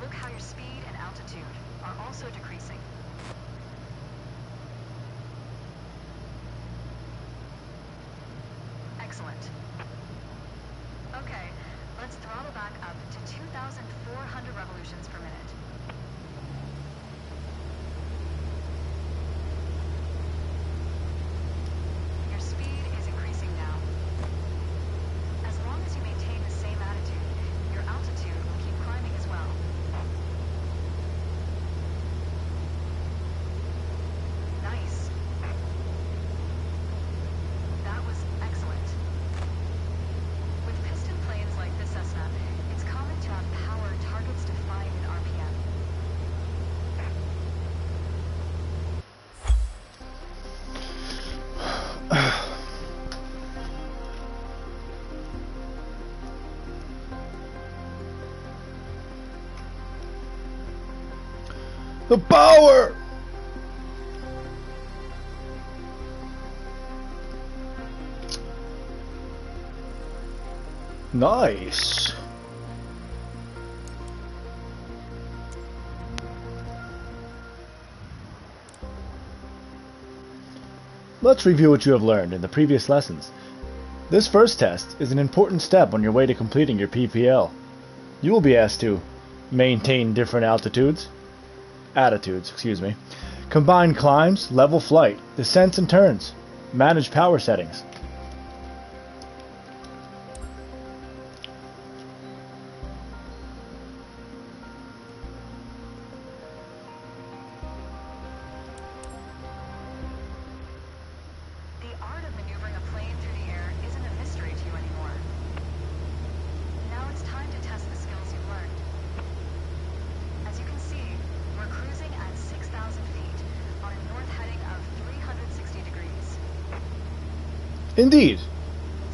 Look how your speed and altitude are also decreasing. Excellent. Okay, let's throttle back up to 2,400 revolutions per minute. Your speed is increasing now. As long as you maintain the same attitude, your altitude will keep climbing as well. Nice. That was excellent. With piston planes like the Cessna, it's common to have power targets defined in RPM. The power! Nice. Let's review what you have learned in the previous lessons. This first test is an important step on your way to completing your PPL. You will be asked to maintain different attitudes, combine climbs, level flight, descents and turns, manage power settings. The art of maneuvering a plane through the air isn't a mystery to you anymore. Now it's time to test the skills you've learned. As you can see, we're cruising at 6,000 feet on a north heading of 360 degrees. Indeed.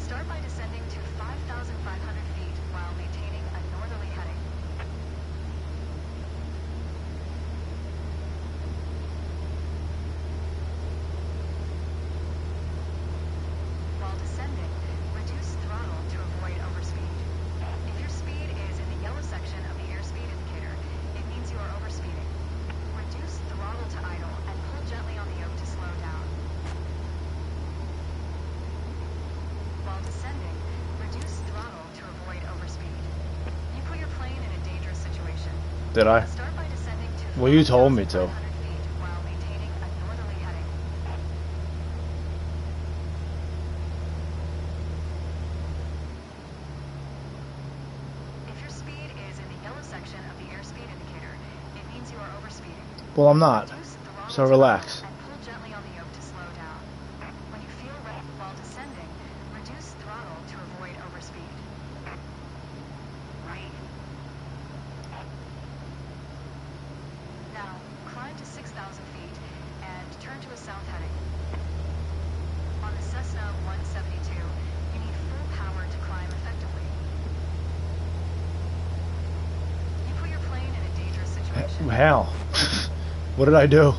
Start by descending to 5,500 feet while maintaining a northerly heading. While descending, reduce throttle to avoid overspeed. If your speed is in the yellow section of the airspeed indicator, it means you are overspeeding. Reduce throttle to idle and pull gently on the yoke to slow down. While descending, reduce throttle to avoid overspeed. You put your plane in a dangerous situation. Did I? Start by descending to Well, you told me to. 5,500 feet while maintaining a northerly heading. If your speed is in the yellow section of the airspeed indicator, it means you are overspeeding. Well, I'm not. Reduce throttle So to relax. idle and pull gently on the yoke to slow down. When you feel ready while descending, reduce throttle to avoid overspeed. Right. Now, climb to 6,000 feet and turn to a south heading. On the Cessna 172, you need full power to climb effectively. You put your plane in a dangerous situation. How? What did I do?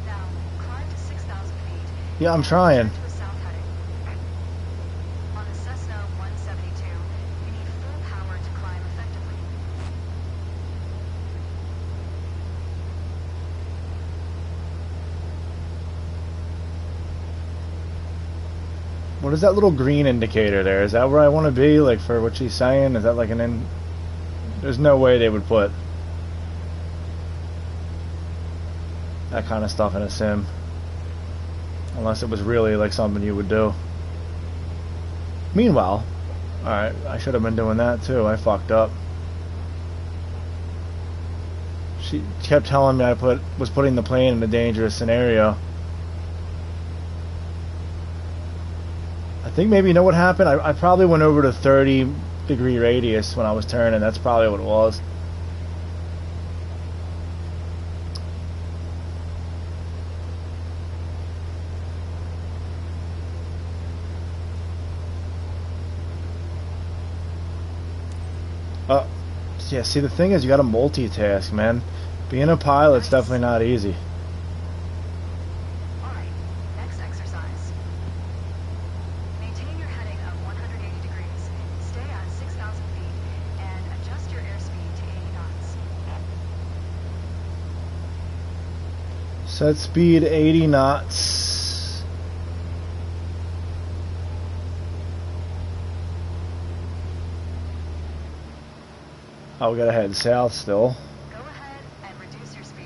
Now, climb to 6,000 feet. Yeah, I'm and trying. turn to a south heading. On the Cessna 172, you need full power to climb effectively. What is that little green indicator there? Is that where I want to be? Like for what she's saying? Is that like an in? There's no way they would put that kind of stuff in a sim. Unless it was really like something you would do. Meanwhile, alright, I should have been doing that too. I fucked up. She kept telling me I was putting the plane in a dangerous scenario. I think maybe you know what happened? I probably went over to 30-degree radius when I was turning. That's probably what it was. Yeah, see the thing is you gotta multitask, man. Being a pilot's definitely not easy. Alright, next exercise. Maintain your heading of 180 degrees, stay at 6,000 feet, and adjust your airspeed to 80 knots. Set speed 80 knots. Oh, we gotta head south still. Go ahead and reduce your speed.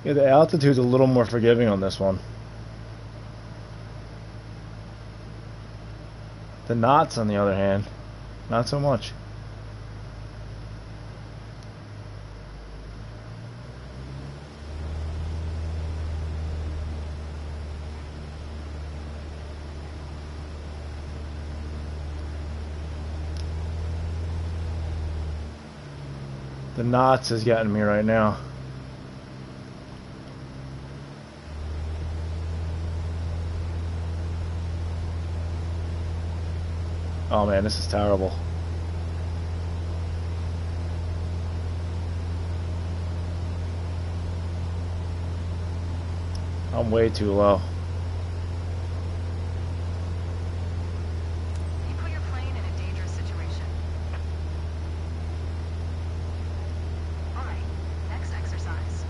Yeah, the altitude's a little more forgiving on this one. The knots, on the other hand, not so much. The knots is getting me right now. Oh man, this is terrible. I'm way too low. You put your plane in a dangerous situation. Alright, next exercise.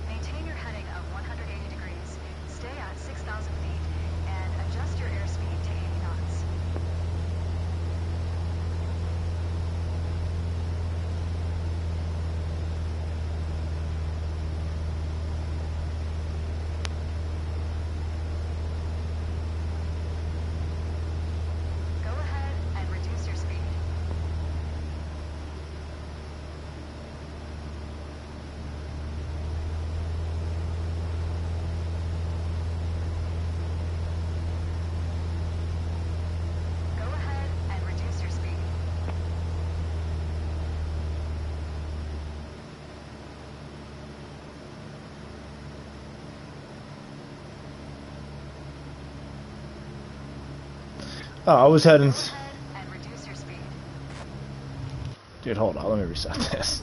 Maintain your heading of 180 degrees, stay at 6,000 feet, and adjust your airspeed to 80 knots. Go ahead and reduce your speed. Go ahead and reduce your speed. Oh, I was heading. Go ahead and reduce your speed. Dude, hold on. Let me reset this.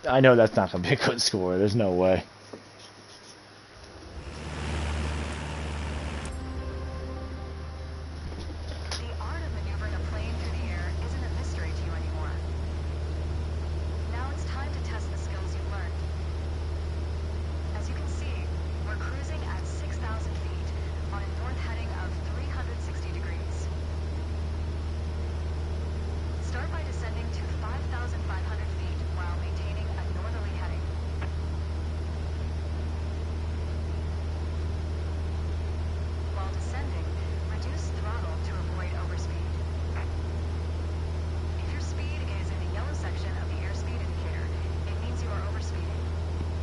I know that's not gonna be a good score. There's no way. The art of maneuvering a plane through the air isn't a mystery to you anymore. Now it's time to test the skills you've learned. As you can see, we're cruising at 6,000 feet on a north heading of 360 degrees. Start by descending to 5,500 feet while maintaining a northerly heading. While descending, reduce throttle to avoid overspeed. If your speed is in the yellow section of the airspeed indicator, it means you are overspeeding.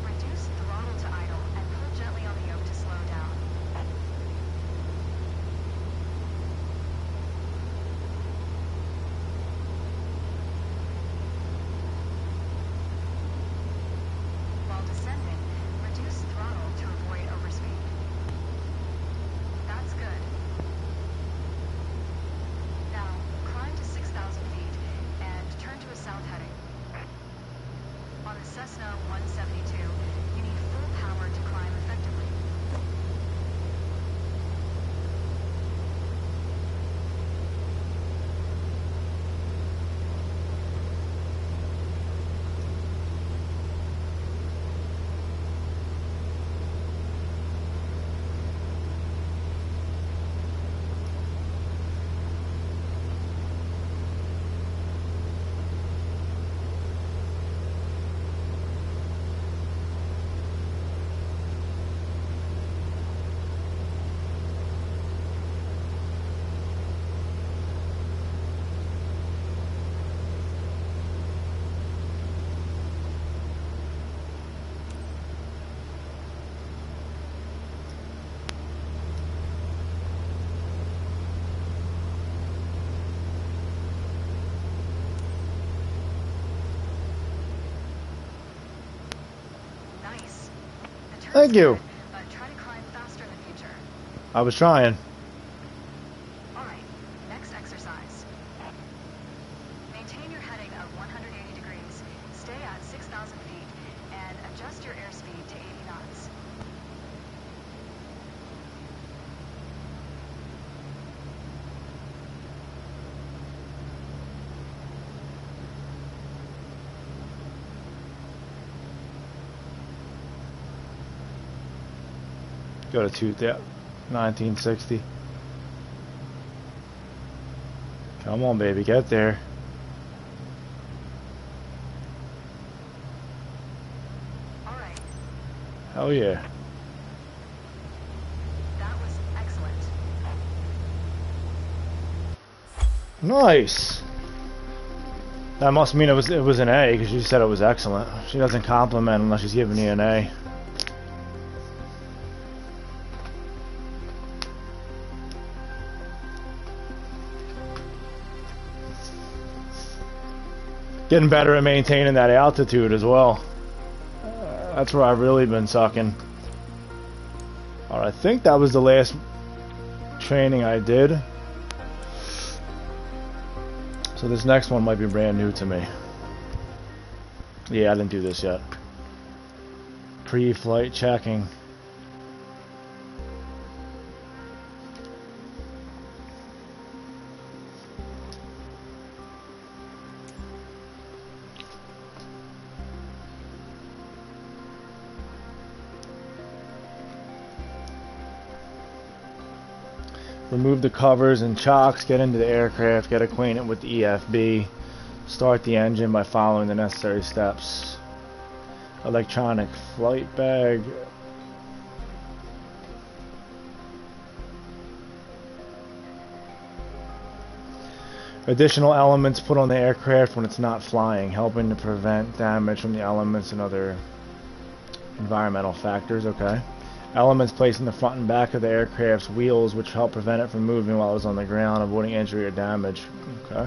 Reduce throttle to idle and pull gently on the yoke to slow down. While descending, reduce throttle to avoid overspeed. That's good. Now, climb to 6,000 feet and turn to a south heading. On the Cessna 172, you need full power to climb effectively. Nice. The turn's Thank you. good, but try to climb faster in the future. I was trying. Alright, next exercise. Maintain your heading of 180 degrees, stay at 6,000 feet, and adjust your airspeed to 80 knots. Go to 1960. Come on, baby, get there. Alright, Hell yeah. that was excellent. Nice. That must mean it was an A because she said it was excellent. She doesn't compliment unless she's giving you an A. Getting better at maintaining that altitude as well. That's where I've really been sucking. Alright, I think that was the last training I did. So this next one might be brand new to me. Yeah, I didn't do this yet. Pre-flight checking. Remove the covers and chocks, get into the aircraft, get acquainted with the EFB, start the engine by following the necessary steps. Electronic flight bag. Additional elements put on the aircraft when it's not flying, helping to prevent damage from the elements and other environmental factors. Okay. Elements placed in the front and back of the aircraft's wheels which help prevent it from moving while it is on the ground, avoiding injury or damage. Okay.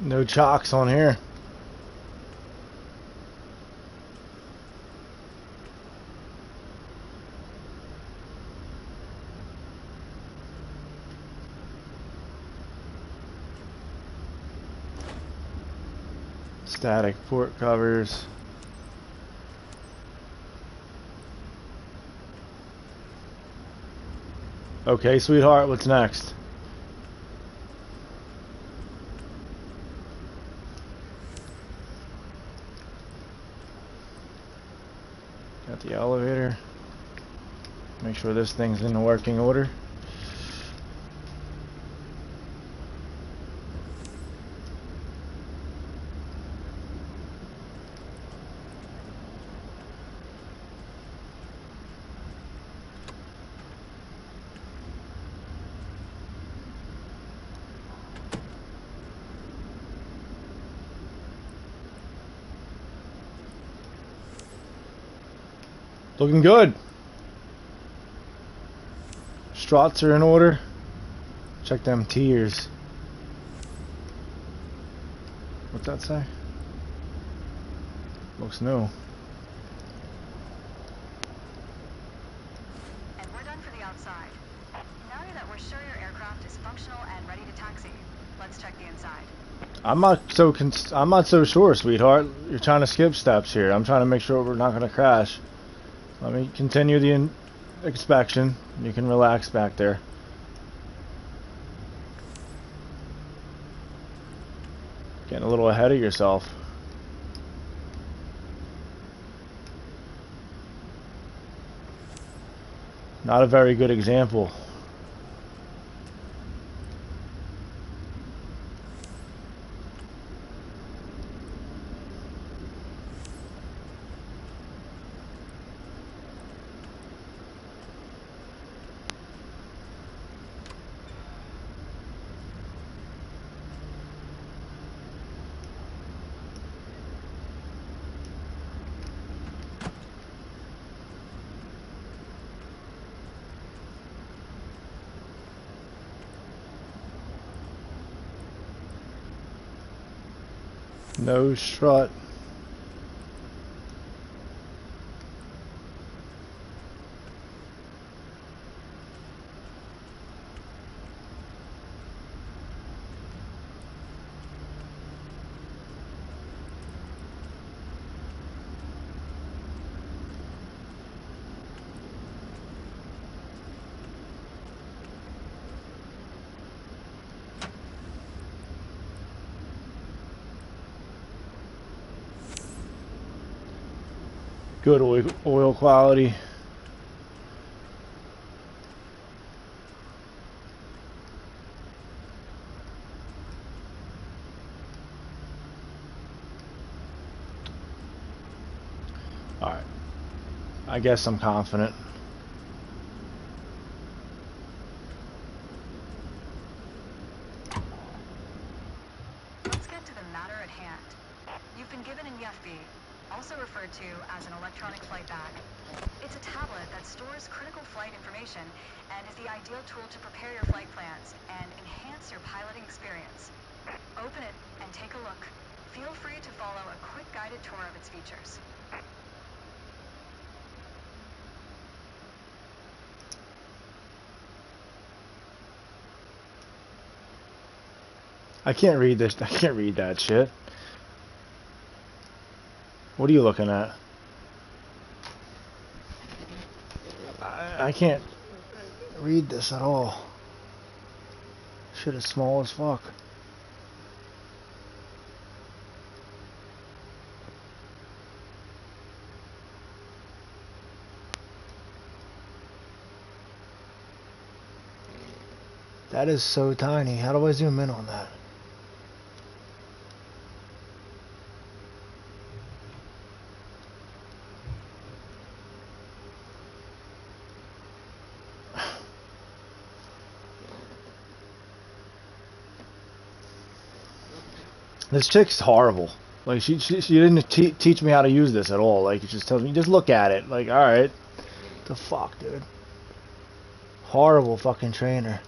No chocks on here. Static port covers. Okay, sweetheart, what's next? Got the elevator. Make sure this thing's in working order. Looking good. Struts are in order. Check them tiers. What's that say? Looks new. And we're done for the outside. Now that we're sure your aircraft is functional and ready to taxi, let's check the inside. I'm not so sure, sweetheart. You're trying to skip steps here. I'm trying to make sure we're not going to crash. Let me continue the inspection. You can relax back there. Getting a little ahead of yourself. Not a very good example. No strut. Good oil quality. Alright. I guess I'm confident. Let's get to the matter at hand. You've been given an EFB, also referred to as an electronic flight bag. It's a tablet that stores critical flight information and is the ideal tool to prepare your flight plans and enhance your piloting experience. Open it and take a look. Feel free to follow a quick guided tour of its features. I can't read this. I can't read that shit. What are you looking at? I can't read this at all. Shit is small as fuck. That is so tiny. How do I zoom in on that? This chick's horrible. Like she didn't teach me how to use this at all. Like it just tells me just look at it. Like all right, the fuck, dude. Horrible fucking trainer.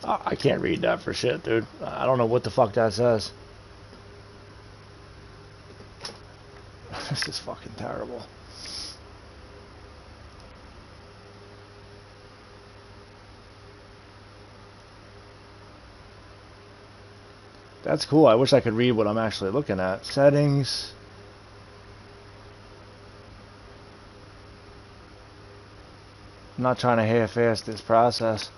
I can't read that for shit, dude. I don't know what the fuck that says. This is fucking terrible. That's cool. I wish I could read what I'm actually looking at. Settings. I'm not trying to half-ass this process.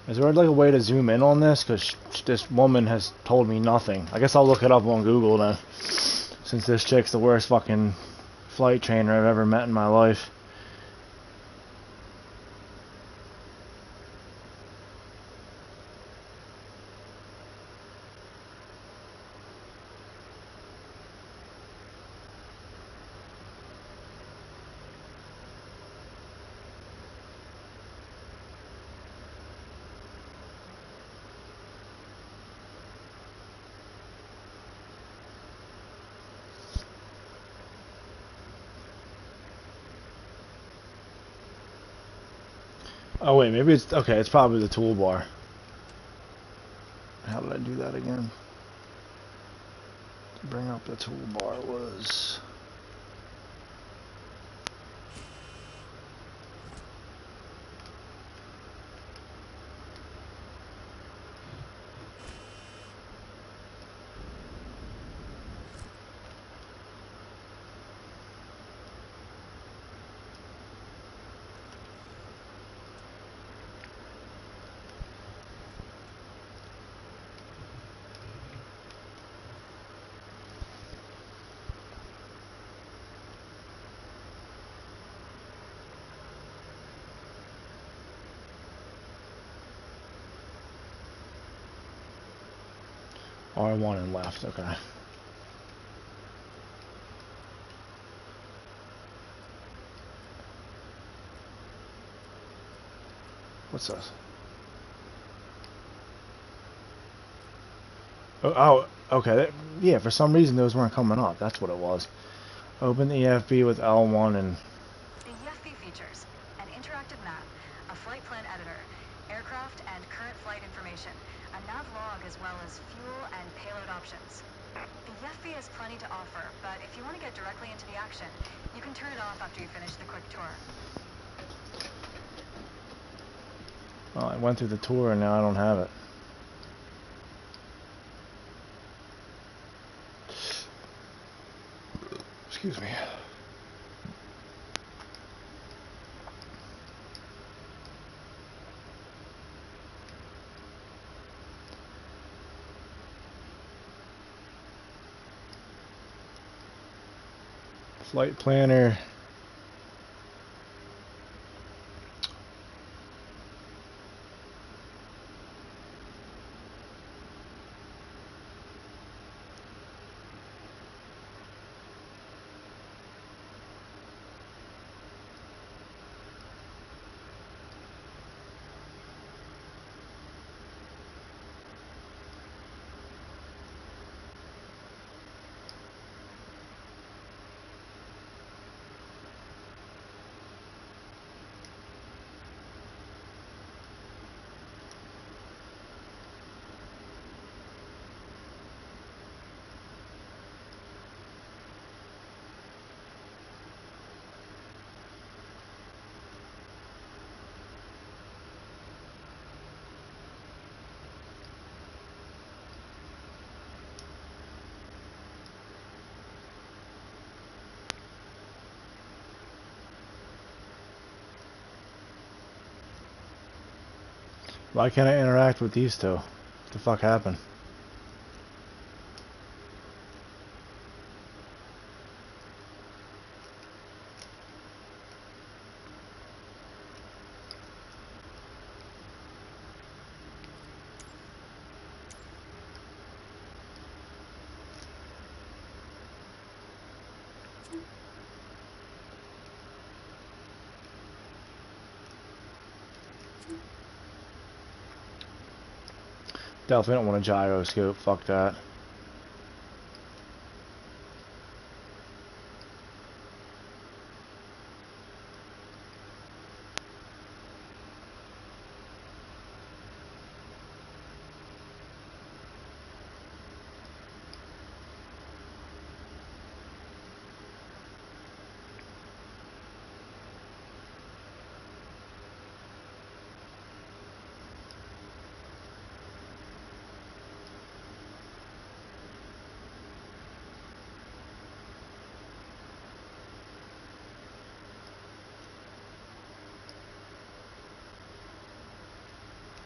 Is there like a way to zoom in on this? Because this woman has told me nothing. I guess I'll look it up on Google then. Since this chick's the worst fucking flight trainer I've ever met in my life. Oh wait, maybe it's okay. It's probably the toolbar. How did I do that again? To bring up the toolbar was. R1 and left, okay. What's this? Oh, okay. Yeah, for some reason those weren't coming up. That's what it was. Open the EFB with L1 and... The EFB features an interactive map, a flight plan editor, aircraft and current flight information, a nav log as well as fuel and payload options. The EFB has plenty to offer, but if you want to get directly into the action, you can turn it off after you finish the quick tour. Well, I went through the tour and now I don't have it. Excuse me. Flight planner. Why can't I interact with these two? What the fuck happened? Definitely don't want a gyroscope. Fuck that.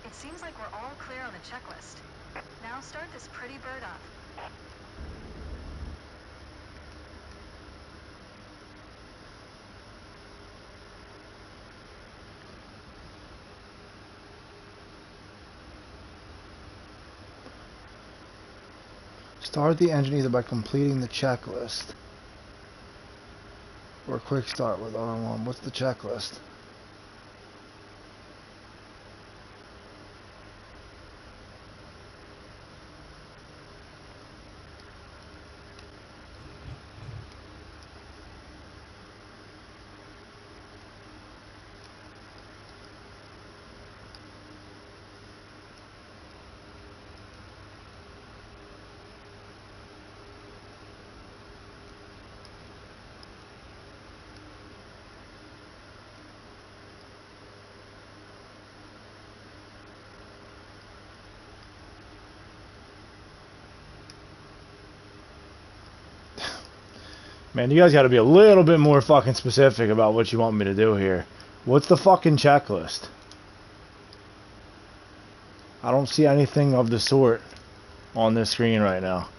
It seems like we're all clear on the checklist. Now start this pretty bird up. Start the engine either by completing the checklist or quick start with R1. What's the checklist? Man, you guys got to be a little bit more fucking specific about what you want me to do here. What's the fucking checklist? I don't see anything of the sort on this screen right now.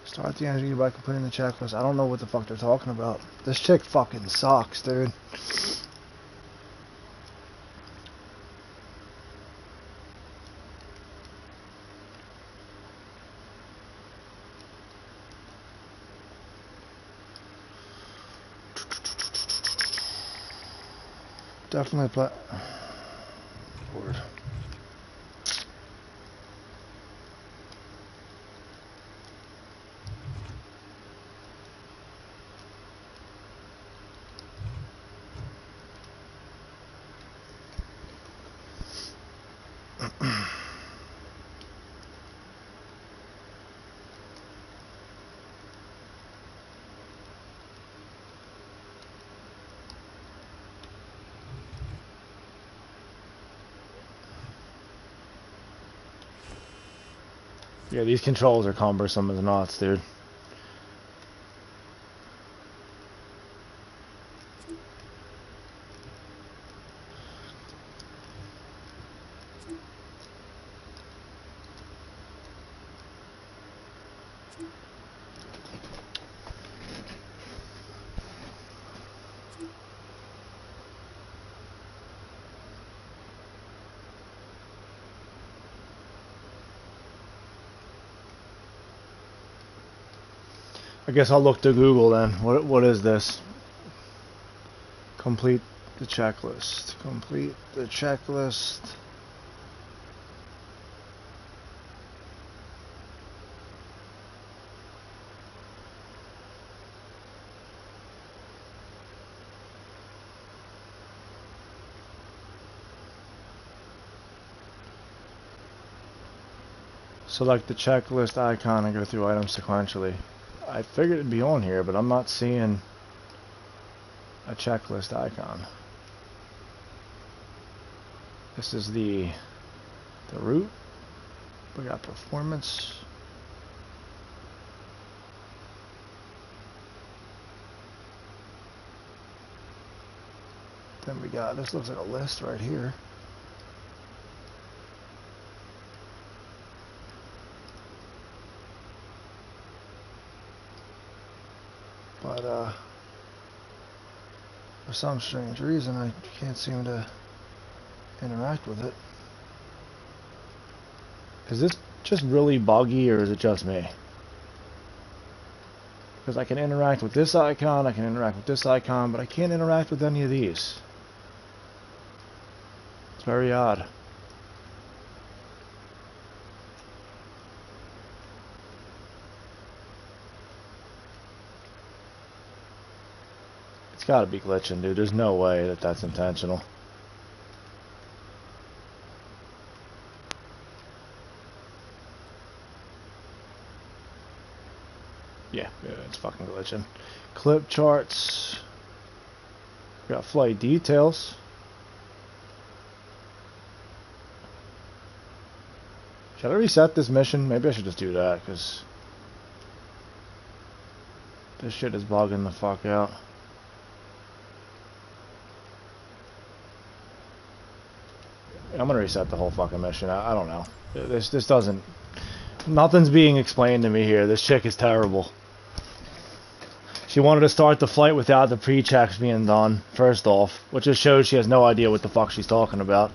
Start the engine by completing the checklist. I don't know what the fuck they're talking about. This chick fucking sucks, dude. Definitely play. Lord. Yeah, these controls are cumbersome as nuts, dude. I guess I'll look to Google then. What is this? Complete the checklist. Complete the checklist. Select the checklist icon and go through items sequentially. I figured it'd be on here, but I'm not seeing a checklist icon. This is the route. We got performance. Then we got, this looks like a list right here. But for some strange reason I can't seem to interact with it. Is this just really buggy or is it just me? Because I can interact with this icon, I can interact with this icon, but I can't interact with any of these. It's very odd. It's gotta be glitching, dude. There's no way that that's intentional. Yeah, it's fucking glitching. Clip charts. We got flight details. Should I reset this mission? Maybe I should just do that, because this shit is bugging the fuck out. I'm gonna reset the whole fucking mission. I don't know. This doesn't... Nothing's being explained to me here. This chick is terrible. She wanted to start the flight without the pre-checks being done, first off, which just shows she has no idea what the fuck she's talking about.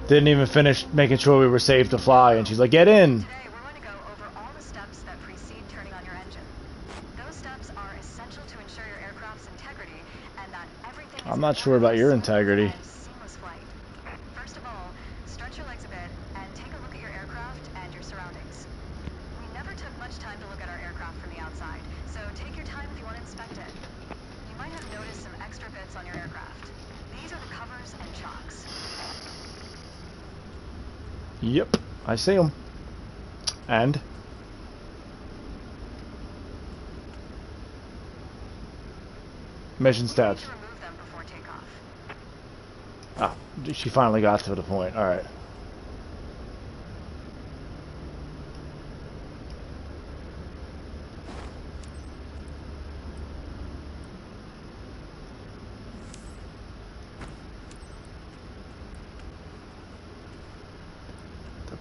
Didn't even finish making sure we were safe to fly, and she's like, get in! Today, we're going to go over all the steps that precede turning on your engine. Those steps are essential to ensure your aircraft's integrity and that everything is I'm not sure about your integrity. seamless flight. First of all, stretch your legs a bit and take a look at your aircraft and your surroundings. We never took much time to look at our aircraft from the outside, so take your time if you want to inspect it. You might have noticed some extra bits on your aircraft. These are the covers and chocks. Yep, I see them. And? Mission stats. To remove them before takeoff. Ah, she finally got to the point. Alright.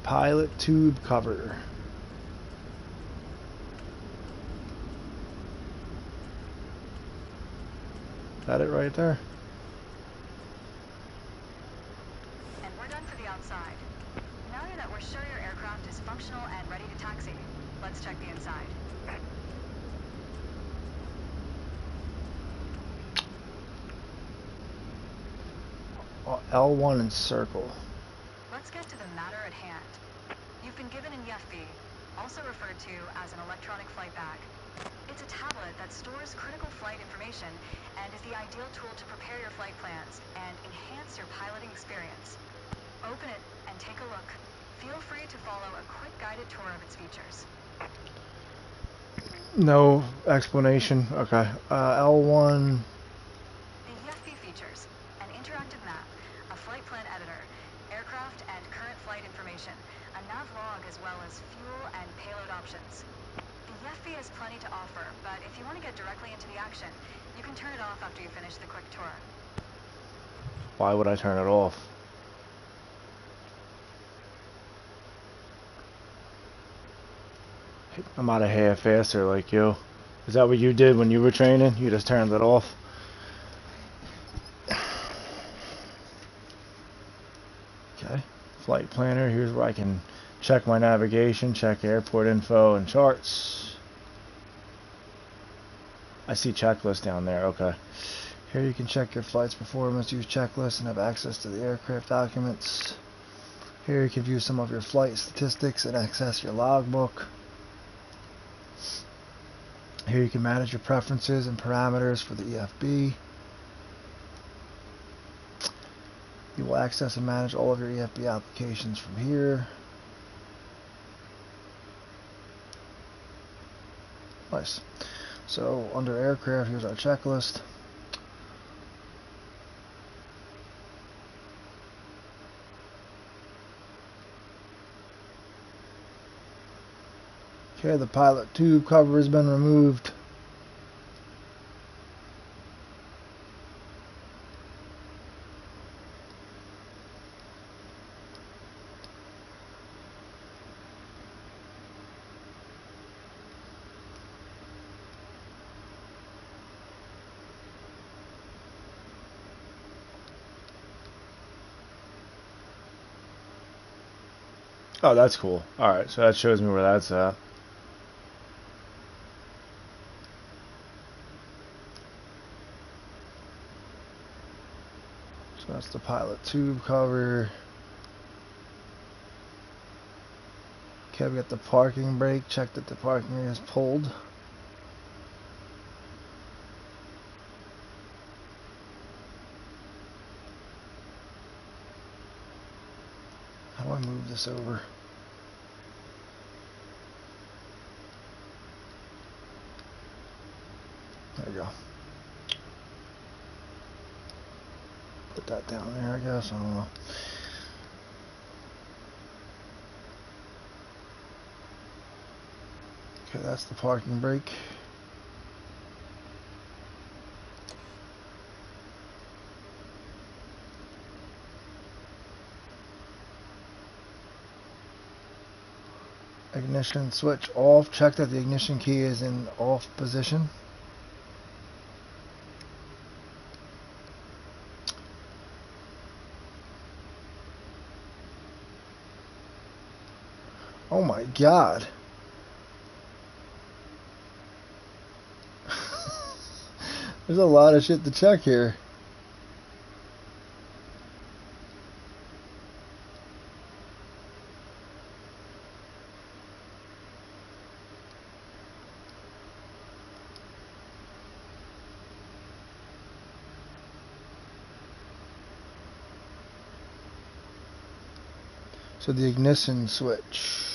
pilot tube cover. Is that it right there? And we're done for the outside. Now that we're sure your aircraft is functional and ready to taxi, let's check the inside. L1 and circle. Let's get to the matter at hand. You've been given an EFB, also referred to as an electronic flight bag. It's a tablet that stores critical flight information and is the ideal tool to prepare your flight plans and enhance your piloting experience. Open it and take a look. Feel free to follow a quick guided tour of its features. No explanation. Okay. L1. The EFB features an interactive map, a flight plan editor, aircraft and current flight information, a nav log as well as fuel and payload options. The EFB has plenty to offer, but if you want to get directly into the action, you can turn it off after you finish the quick tour. Why would I turn it off? I'm not a half-asser like you. Is that what you did when you were training? You just turned it off? Okay. Flight planner. Here's where I can check my navigation, check airport info and charts. I see checklist down there. Okay. Here you can check your flight's performance, use checklists, and have access to the aircraft documents. Here you can view some of your flight statistics and access your logbook. Here you can manage your preferences and parameters for the EFB. You will access and manage all of your EFB applications from here. Nice. So under aircraft, here's our checklist. Okay, the pilot tube cover has been removed. Oh, that's cool. Alright, so that shows me where that's at. So that's the pilot tube cover. Okay, we got the parking brake. Check that the parking is pulled. How do I move this over? There we go. Put that down there, I guess. I don't know. Okay, that's the parking brake. Ignition switch off. Check that the ignition key is in off position. Oh my god. There's a lot of shit to check here. So the ignition switch,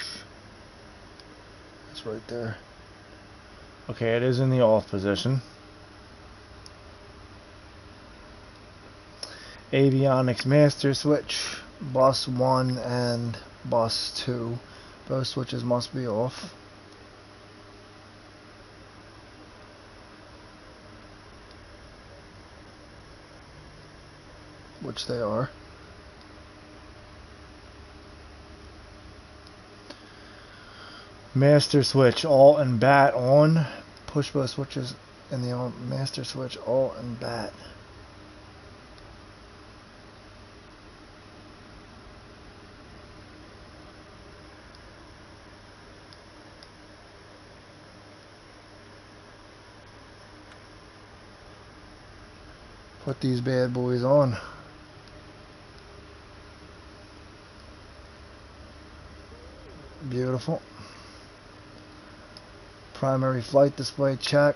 it's right there. Okay, it is in the off position. Avionics master switch, bus 1 and bus 2. Both switches must be off. Which they are. Master switch, alt and bat on. Push both switches in the on. Master switch, alt and bat. Put these bad boys on. Beautiful. Primary flight display check.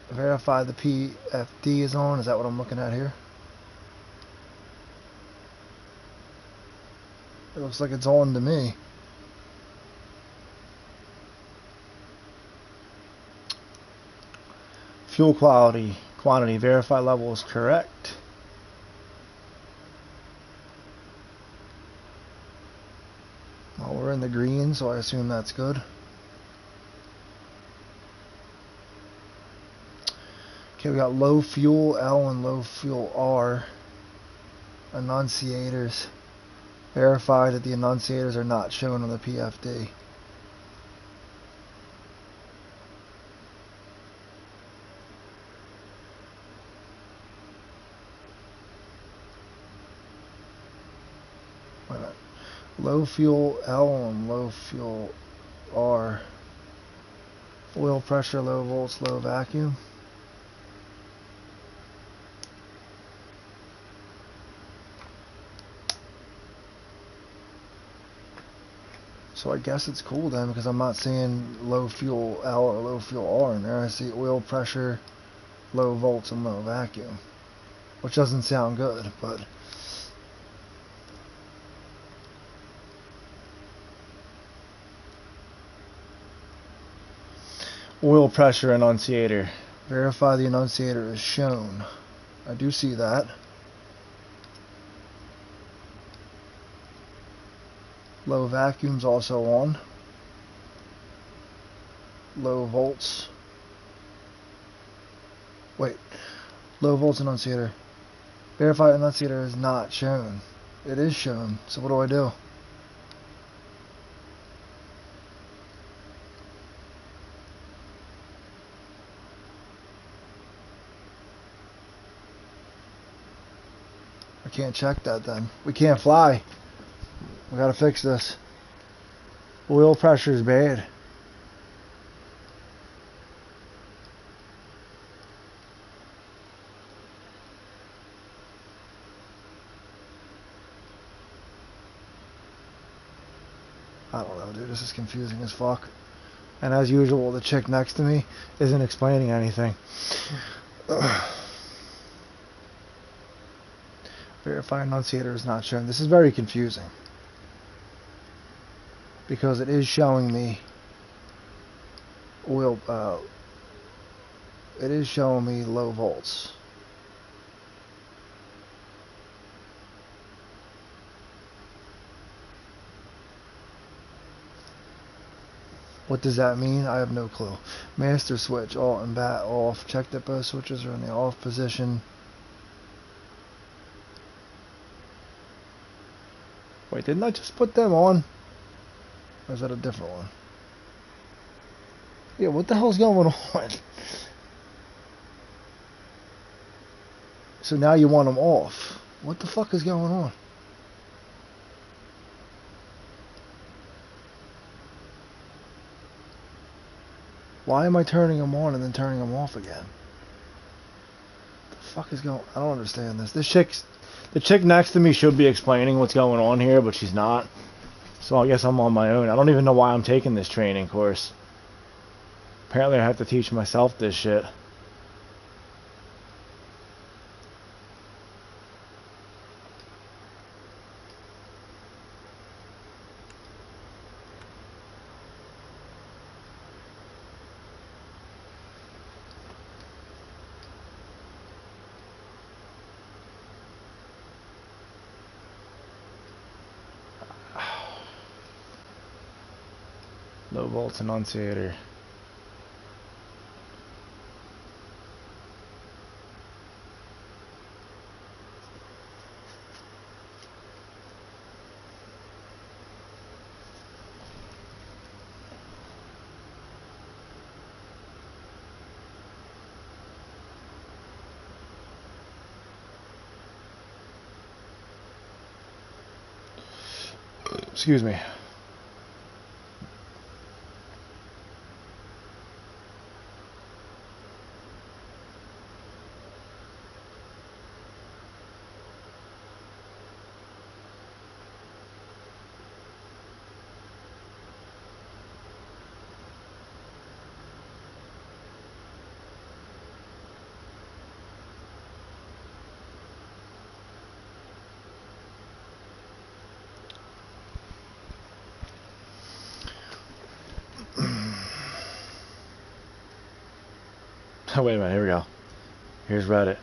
Verify the PFD is on. Is that what I'm looking at here? It looks like it's on to me. Fuel quality, quantity, verify level is correct. Well, we're in the green, so I assume that's good. Okay, we got low fuel L and low fuel R. Annunciators. Verify that the annunciators are not shown on the PFD. Wait a minute. Low fuel L and low fuel R. Oil pressure, low volts, low vacuum. So I guess it's cool then, because I'm not seeing low fuel L or low fuel R in there. I see oil pressure, low volts, and low vacuum. Which doesn't sound good, but... Oil pressure annunciator. Verify the annunciator is shown. I do see that. Low vacuum's also on. Low volts. Wait. Low volts annunciator. Verify annunciator is not shown. It is shown. So what do I do? I can't check that then. We can't fly. We gotta fix this. Oil pressure is bad. I don't know, dude. This is confusing as fuck. And as usual, the chick next to me isn't explaining anything. Verify annunciator is not shown. This is very confusing. Because it is showing me oil, it is showing me low volts. What does that mean? I have no clue. Master switch, alt and bat off. Check that both switches are in the off position. Wait, didn't I just put them on? Or is that a different one? Yeah, what the hell's going on? So now you want them off. What the fuck is going on? Why am I turning them on and then turning them off again? What the fuck is going on? I don't understand this. The chick next to me should be explaining what's going on here, but she's not. So I guess I'm on my own. I don't even know why I'm taking this training course. Apparently I have to teach myself this shit. Low volts annunciator. Excuse me. Oh, wait a minute, here we go. Here's Reddit.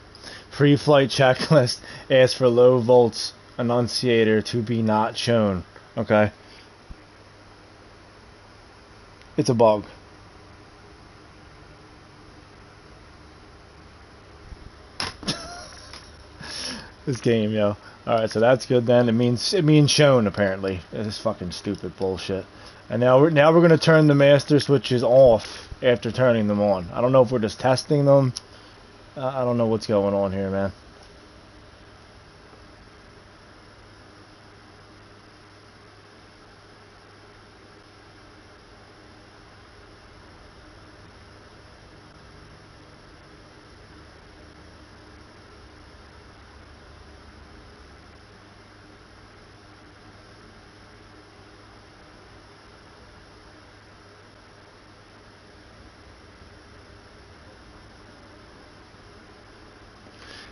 Pre-flight checklist asks for low volts annunciator to be not shown. Okay. It's a bug. This game, yo. Alright, so that's good then. It means shown apparently. This is fucking stupid bullshit. And now we're gonna turn the master switches off after turning them on. I don't know if we're just testing them. I don't know what's going on here, man.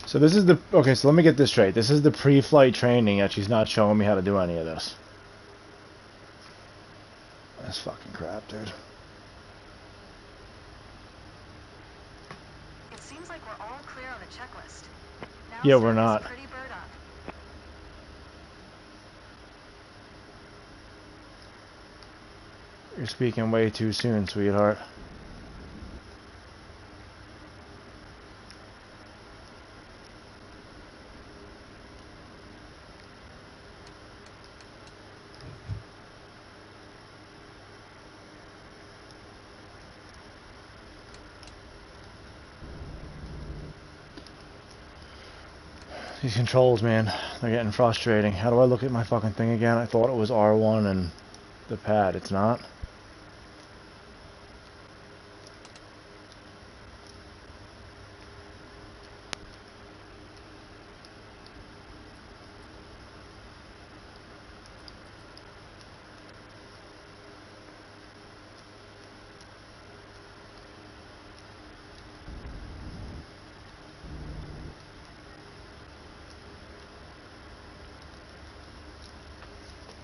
So this is the, okay, so let me get this straight. This is the pre-flight training that she's not showing me how to do any of this. That's fucking crap, dude. It seems like we're all clear on the checklist. Now Yeah, we're start this not. pretty bird up. You're speaking way too soon, sweetheart. These controls, man, they're getting frustrating. How do I look at my fucking thing again? I thought it was R1 and the pad. It's not.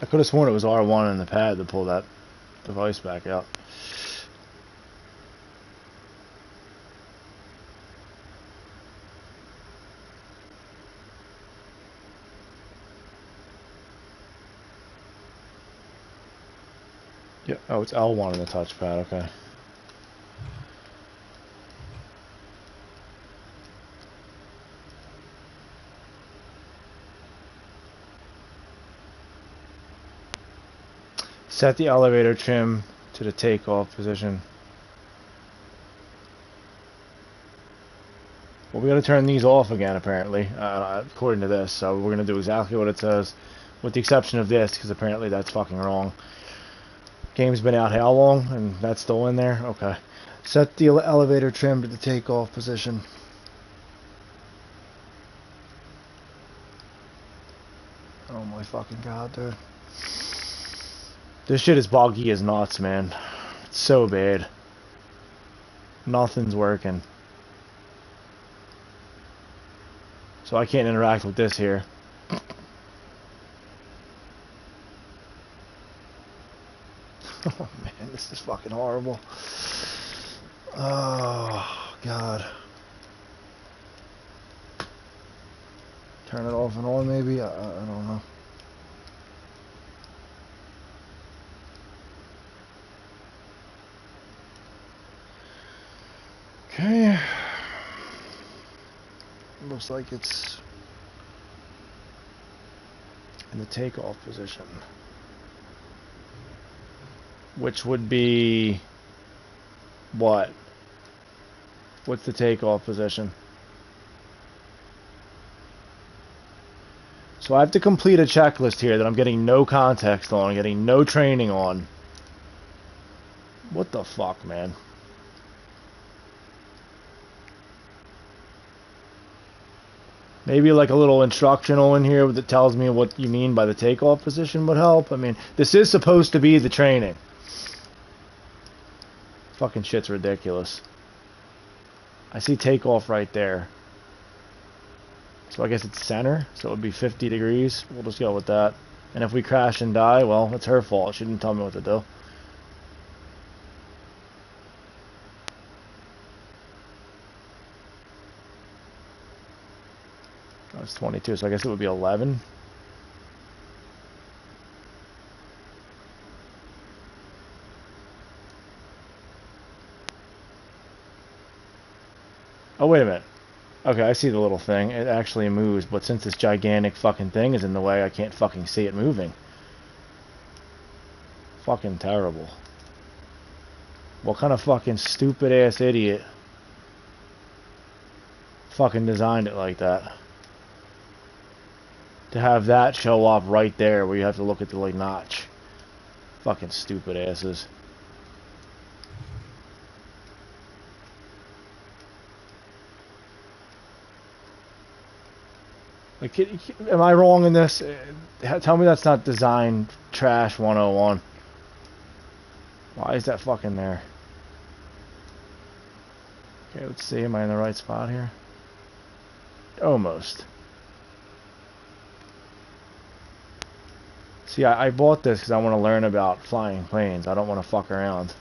I could have sworn it was R1 and the pad to pull that device back out. Yeah, oh, it's L1 on the touchpad, okay. Set the elevator trim to the takeoff position. Well, we gotta turn these off again, apparently, according to this. So we're gonna do exactly what it says, with the exception of this, because apparently that's fucking wrong. Game's been out how long, and that's still in there? Okay. Set the elevator trim to the takeoff position. Oh my fucking god, dude. This shit is buggy as nuts, man. It's so bad. Nothing's working. So I can't interact with this here. Oh man, this is fucking horrible. Oh god. Turn it off and on maybe? I don't know. Okay. Looks like it's in the takeoff position. Which would be what? What's the takeoff position? So I have to complete a checklist here that I'm getting no context on, getting no training on. What the fuck, man? Maybe like a little instructional in here that tells me what you mean by the takeoff position would help. I mean, this is supposed to be the training. Fucking shit's ridiculous. I see takeoff right there. So I guess it's center, so it would be 50 degrees. We'll just go with that. And if we crash and die, well, it's her fault. She didn't tell me what to do. That's 22, so I guess it would be 11. Oh, wait a minute. Okay, I see the little thing. It actually moves, but since this gigantic fucking thing is in the way, I can't fucking see it moving. Fucking terrible. What kind of fucking stupid ass idiot fucking designed it like that? To have that show up right there where you have to look at the like notch. Fucking stupid asses. Like, am I wrong in this? Tell me that's not design trash 101. Why is that fucking there? Okay, let's see. Am I in the right spot here? Almost. See, I bought this because I want to learn about flying planes. I don't want to fuck around.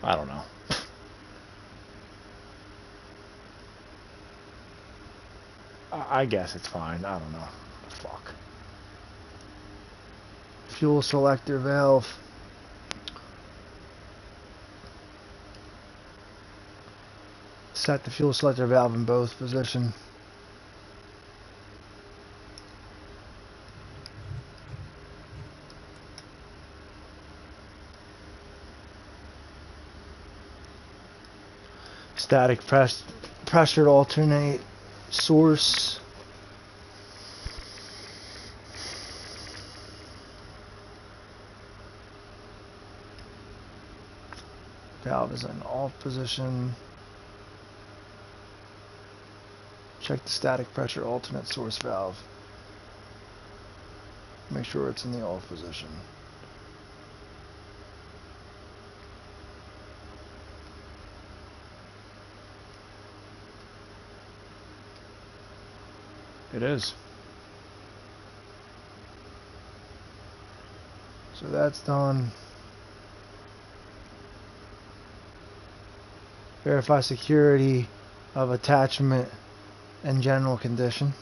I don't know. I guess it's fine. I don't know. Fuck. Fuel selector valve. Set the fuel selector valve in both position. Static pressure alternate source. Valve is in off position. Check the static pressure alternate source valve. Make sure it's in the off position. It is. So that's done. Verify security of attachment and general condition.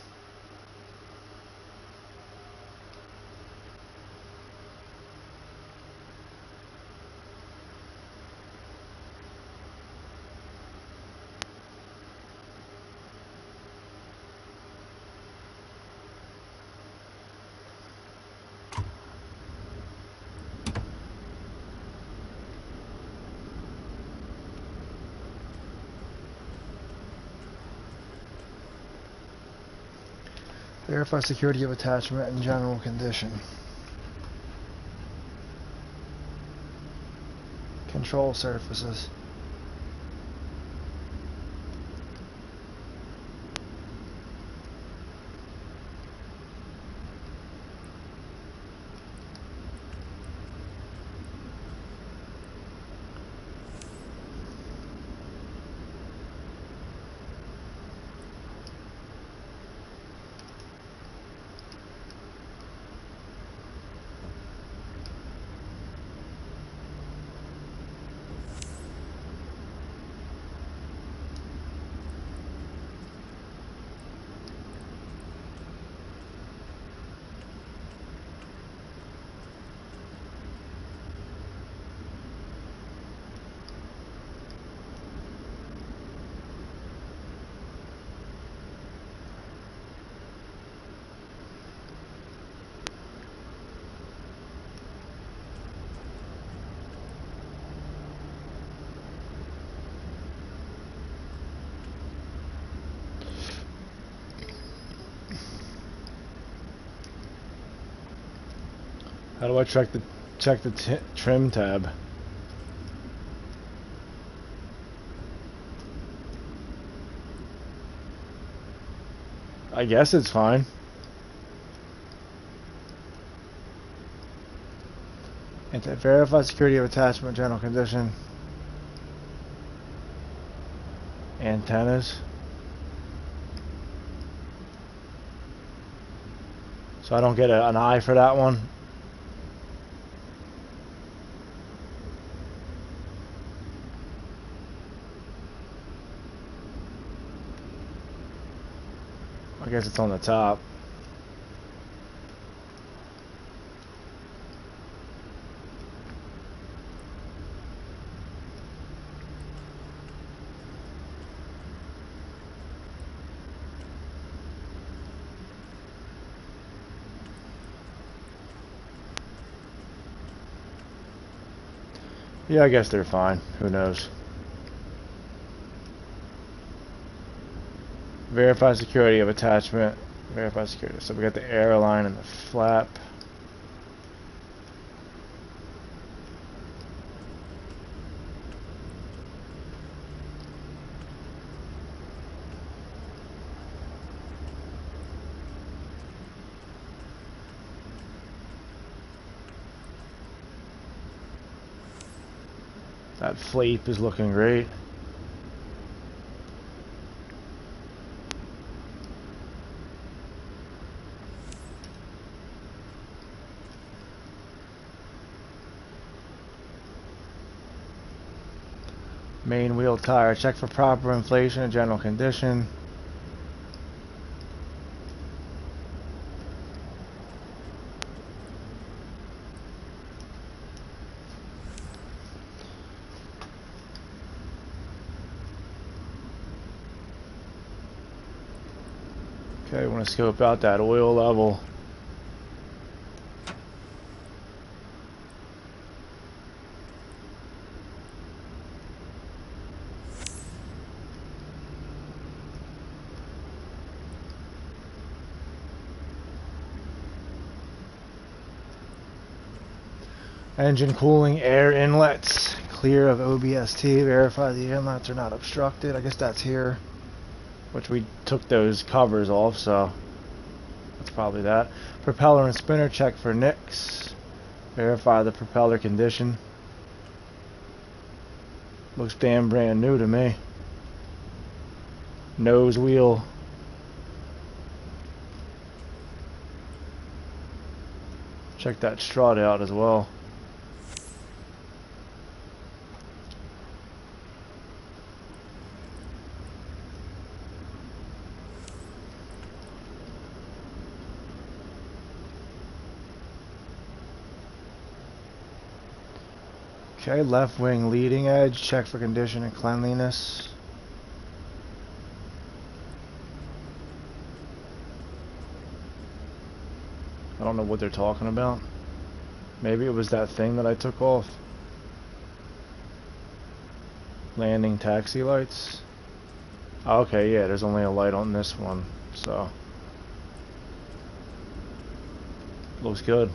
Verify security of attachment and general condition. Control surfaces. How do I check the trim tab? I guess it's fine. And to verify security of attachment, general condition. Antennas. So I don't get an eye for that one. I guess it's on the top. Yeah, I guess they're fine. Who knows? Verify security of attachment. Verify security. So we got the airline and the flap. That flap is looking great. Main wheel tire. Check for proper inflation and general condition. Okay, I want to scope out that oil level. Engine cooling air inlets. Clear of OBST. Verify the inlets are not obstructed. I guess that's here. Which we took those covers off, so that's probably that. Propeller and spinner, check for nicks. Verify the propeller condition. Looks damn brand new to me. Nose wheel. Check that strut out as well. Okay, left wing leading edge, check for condition and cleanliness. I don't know what they're talking about. Maybe it was that thing that I took off. Landing taxi lights. Okay, yeah, there's only a light on this one, so looks good.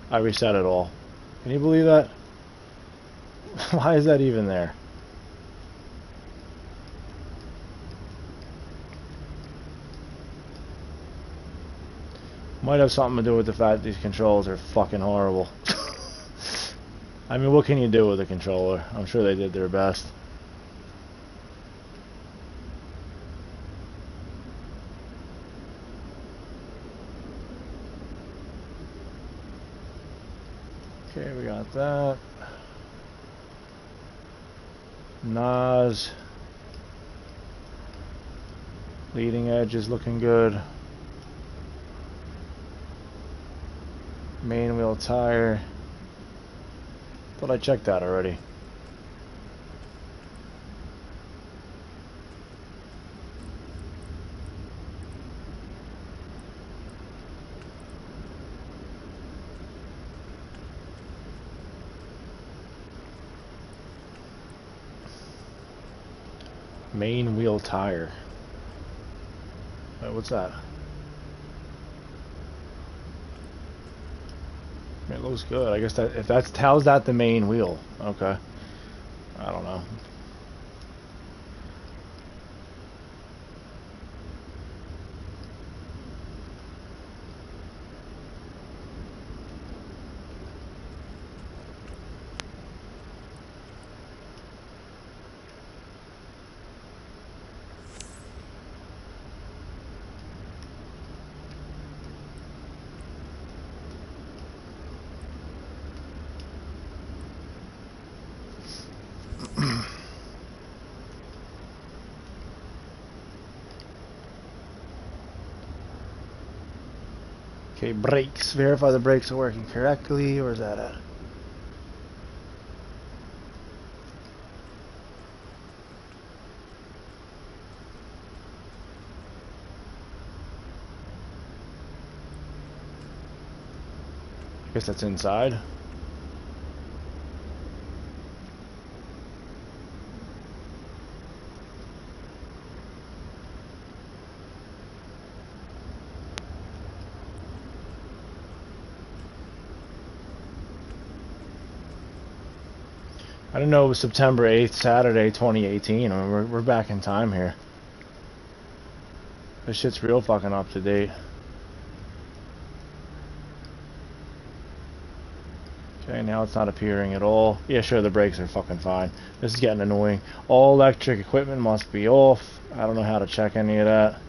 I reset it all. Can you believe that? Why is that even there? Might have something to do with the fact that these controls are fucking horrible. I mean, what can you do with a controller? I'm sure they did their best. Okay, we got that. NOS. Leading edge is looking good. Main wheel tire. Thought I checked that already. Main wheel tire. Wait, what's that? It looks good. I guess that if that's how's that the main wheel? Okay. I don't know. Okay, brakes. Verify the brakes are working correctly. Where's that at? I guess that's inside. I didn't know it was September 8th, Saturday, 2018. I mean, we're back in time here. This shit's real fucking up to date. Okay, now it's not appearing at all. Yeah, sure, the brakes are fucking fine. This is getting annoying. All electric equipment must be off. I don't know how to check any of that.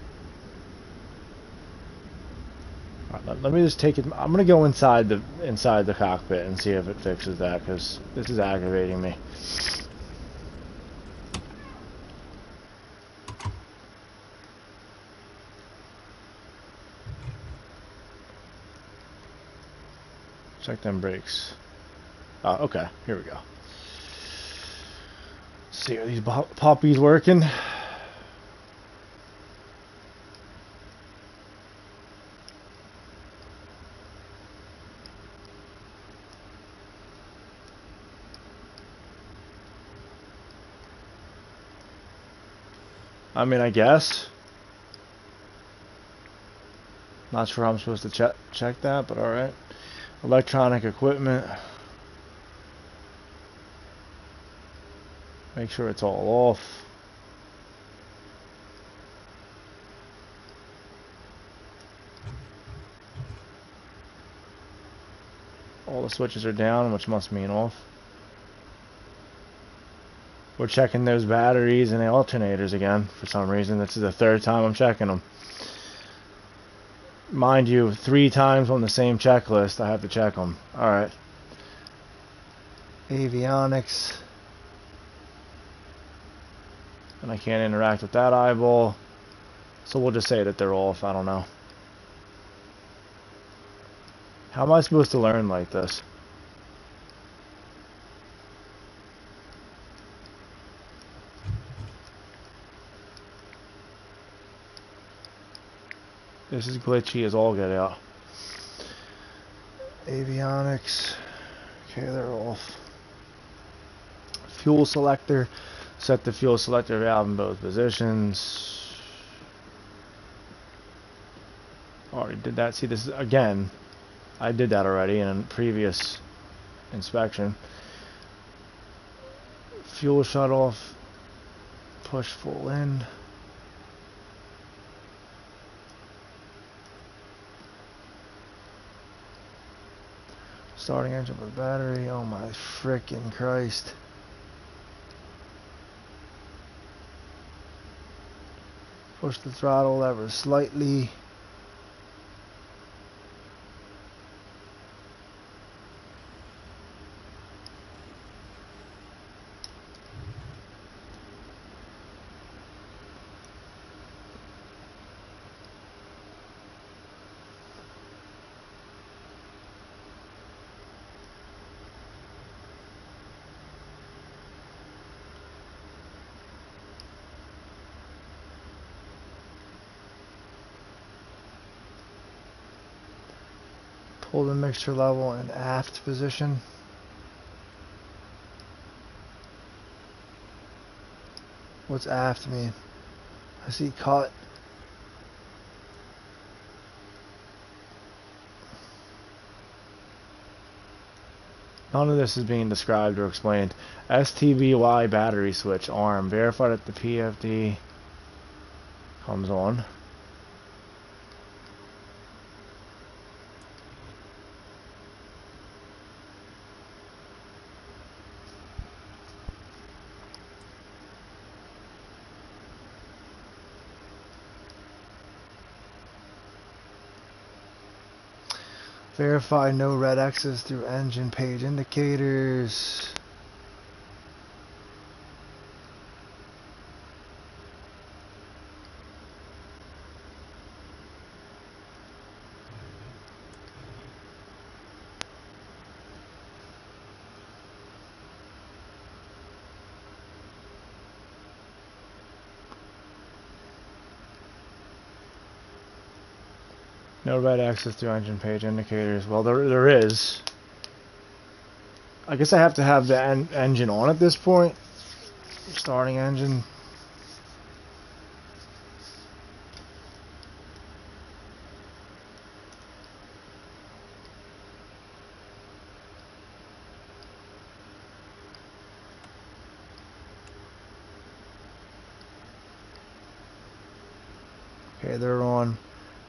Alright, let me just take it. I'm gonna go inside the cockpit and see if it fixes that, because this is aggravating me. Check them brakes. Oh, okay. Here we go. Let's see, are these puppies working? I mean, I guess. Not sure how I'm supposed to check that, but alright. Electronic equipment. Make sure it's all off. All the switches are down, which must mean off. We're checking those batteries and the alternators again for some reason. This is the third time I'm checking them. Mind you, 3 times on the same checklist I have to check them. Alright. Avionics. And I can't interact with that eyeball. So we'll just say that they're off. I don't know. How am I supposed to learn like this? This is glitchy as all get out. Avionics. Okay, they're off. Fuel selector. Set the fuel selector valve in both positions. Already did that. See, this is, again, I did that already in a previous inspection. Fuel shut off. Push full in. Starting engine with battery. Oh my frickin' Christ. Push the throttle lever slightly. Pull the mixture level in aft position. What's aft mean? I see cut. None of this is being described or explained. STBY battery switch arm. Verify that the PFD comes on. Verify no red X's through engine page indicators. No red X's through engine page indicators. Well, there is. I guess I have to have the engine on at this point. Starting engine. Okay, they're on.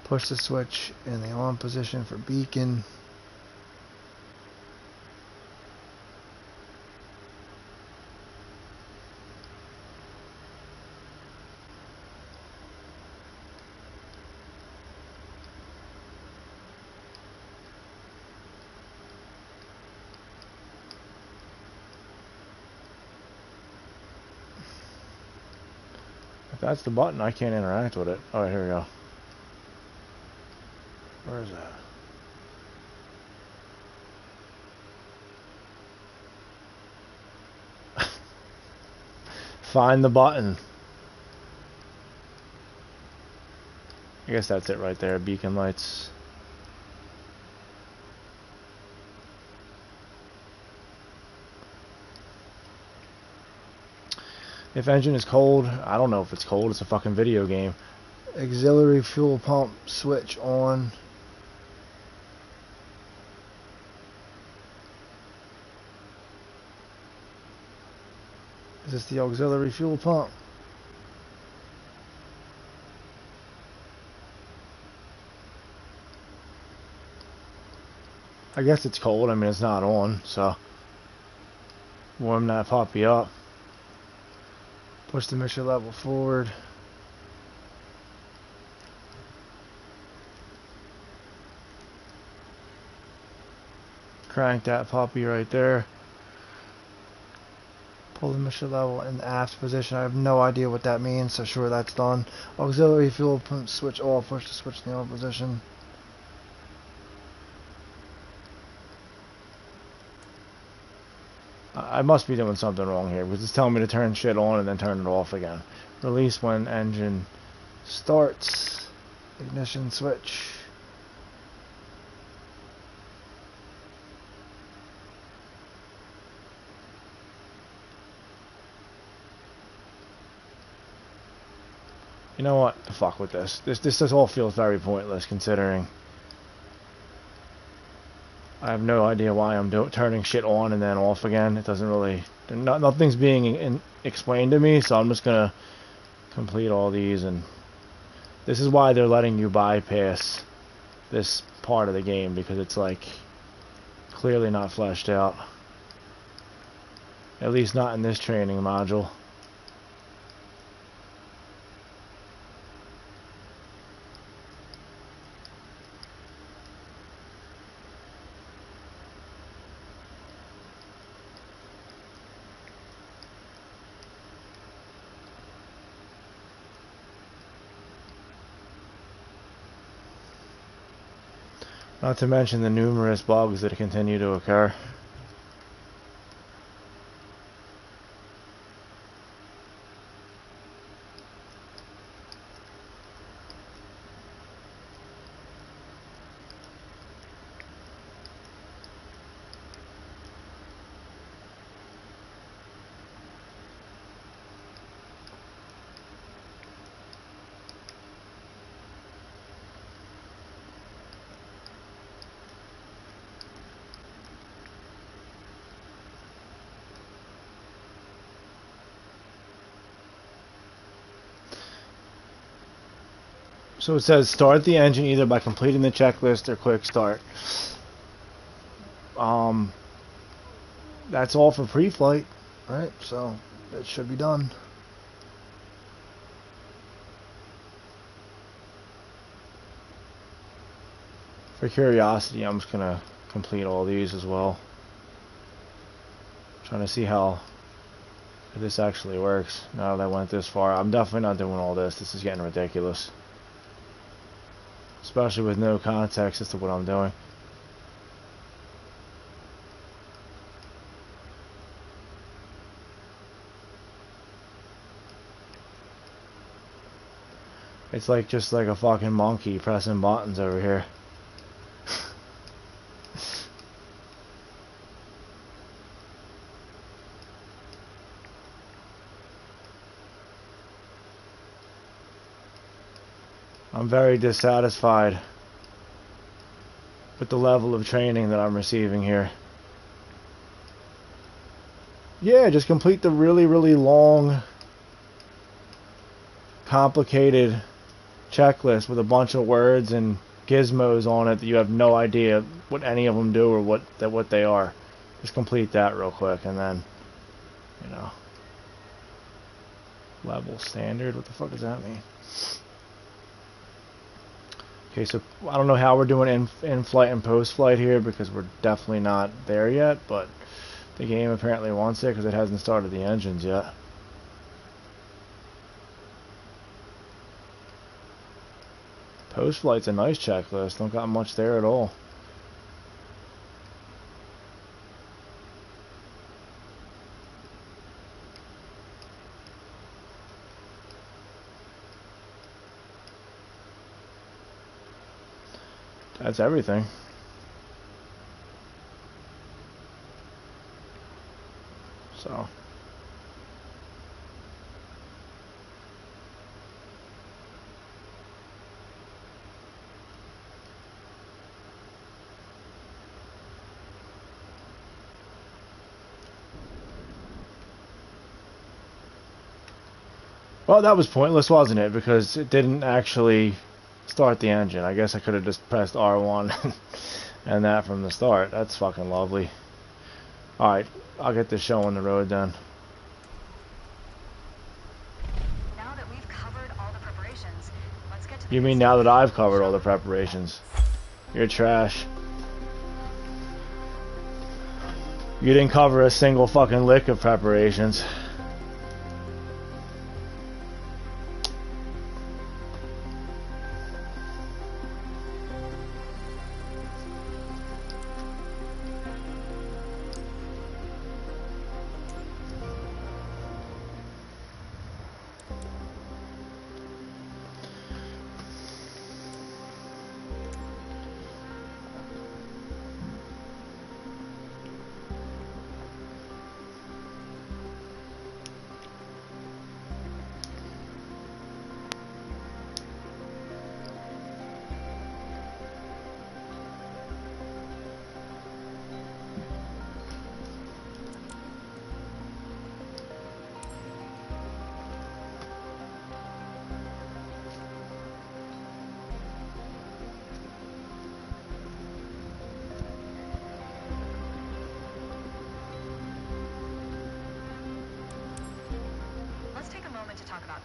Push the switch in the on position for beacon. If that's the button, I can't interact with it. Alright, here we go. Where is that? Find the button. I guess that's it right there. Beacon lights. If engine is cold, I don't know if it's cold. It's a fucking video game. Auxiliary fuel pump switch on. Is this the auxiliary fuel pump? I guess it's cold. I mean, it's not on, so warm that puppy up. Push the mission level forward. Crank that puppy right there. Pull the mission level in the aft position. I have no idea what that means, so sure, that's done. Auxiliary fuel pump switch off. Push the switch in the on position. I must be doing something wrong here because it's telling me to turn shit on and then turn it off again. Release when engine starts. Ignition switch. You know what? The fuck with this. This all feels very pointless considering I have no idea why I'm turning shit on and then off again. It doesn't really... nothing's being explained to me, so I'm just gonna complete all these. And this is why they're letting you bypass this part of the game, because it's like clearly not fleshed out. At least not in this training module. Not to mention the numerous bugs that continue to occur. So it says start the engine either by completing the checklist or quick start. That's all for pre-flight, right? So it should be done. For curiosity, I'm just gonna complete all these as well. Trying to see how this actually works now that I went this far. I'm definitely not doing all this. This is getting ridiculous. Especially with no context as to what I'm doing. It's like just like a fucking monkey pressing buttons over here. I'm very dissatisfied with the level of training that I'm receiving here. Yeah, just complete the really, really long, complicated checklist with a bunch of words and gizmos on it that you have no idea what any of them do or what they are. Just complete that real quick and then, you know, level standard. What the fuck does that mean? Okay, so I don't know how we're doing in flight and post flight here because we're definitely not there yet, but the game apparently wants it because it hasn't started the engines yet. Post flight's a nice checklist. Don't got much there at all. That's everything. So. Well, that was pointless, wasn't it? Because it didn't actually start the engine. I guess I could have just pressed R1 and that from the start. That's fucking lovely. Alright, I'll get this show on the road then. Now that we've covered all the preparations, let's get to the You mean now that I've covered all the preparations? You're trash. You didn't cover a single fucking lick of preparations.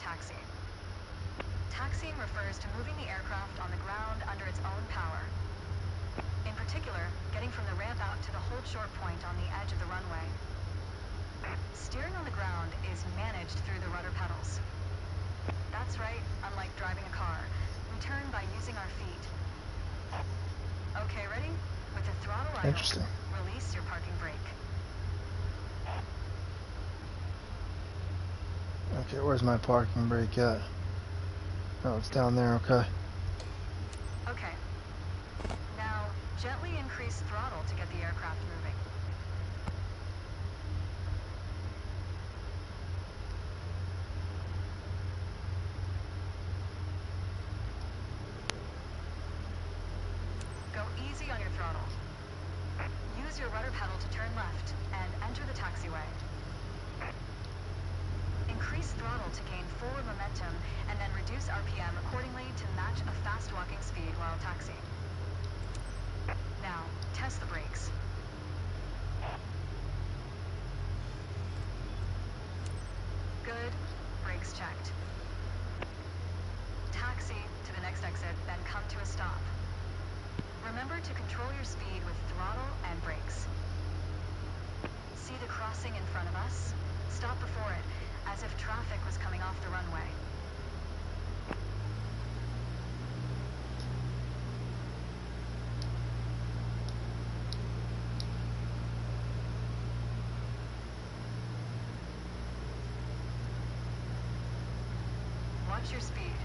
taxiing. Taxiing refers to moving the aircraft on the ground under its own power. In particular, getting from the ramp out to the hold short point on the edge of the runway. Steering on the ground is managed through the rudder pedals. That's right, unlike driving a car, we turn by using our feet. Okay, ready? With the throttle idle, release your parking brake. Okay, where's my parking brake at? Oh, it's down there, okay. Okay. Now, gently increase throttle to get the aircraft moving. Go easy on your throttle. Use your rudder pedal to turn left and enter the taxiway. Increase throttle to gain forward momentum and then reduce RPM accordingly to match a fast walking speed while taxiing. Now, test the brakes. Good. Brakes checked. Taxi to the next exit, then come to a stop. Remember to control your speed with throttle and brakes. See the crossing in front of us? Stop before it, as if traffic was coming off the runway. Watch your speed.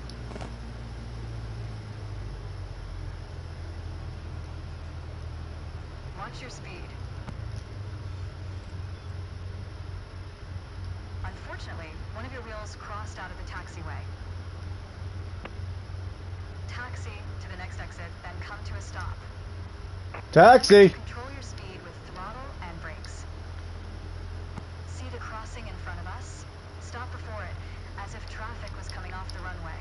Watch your speed. Unfortunately, one of your wheels crossed out of the taxiway. Taxi to the next exit, then come to a stop. Taxi! Control your speed with throttle and brakes. See the crossing in front of us? Stop before it, as if traffic was coming off the runway.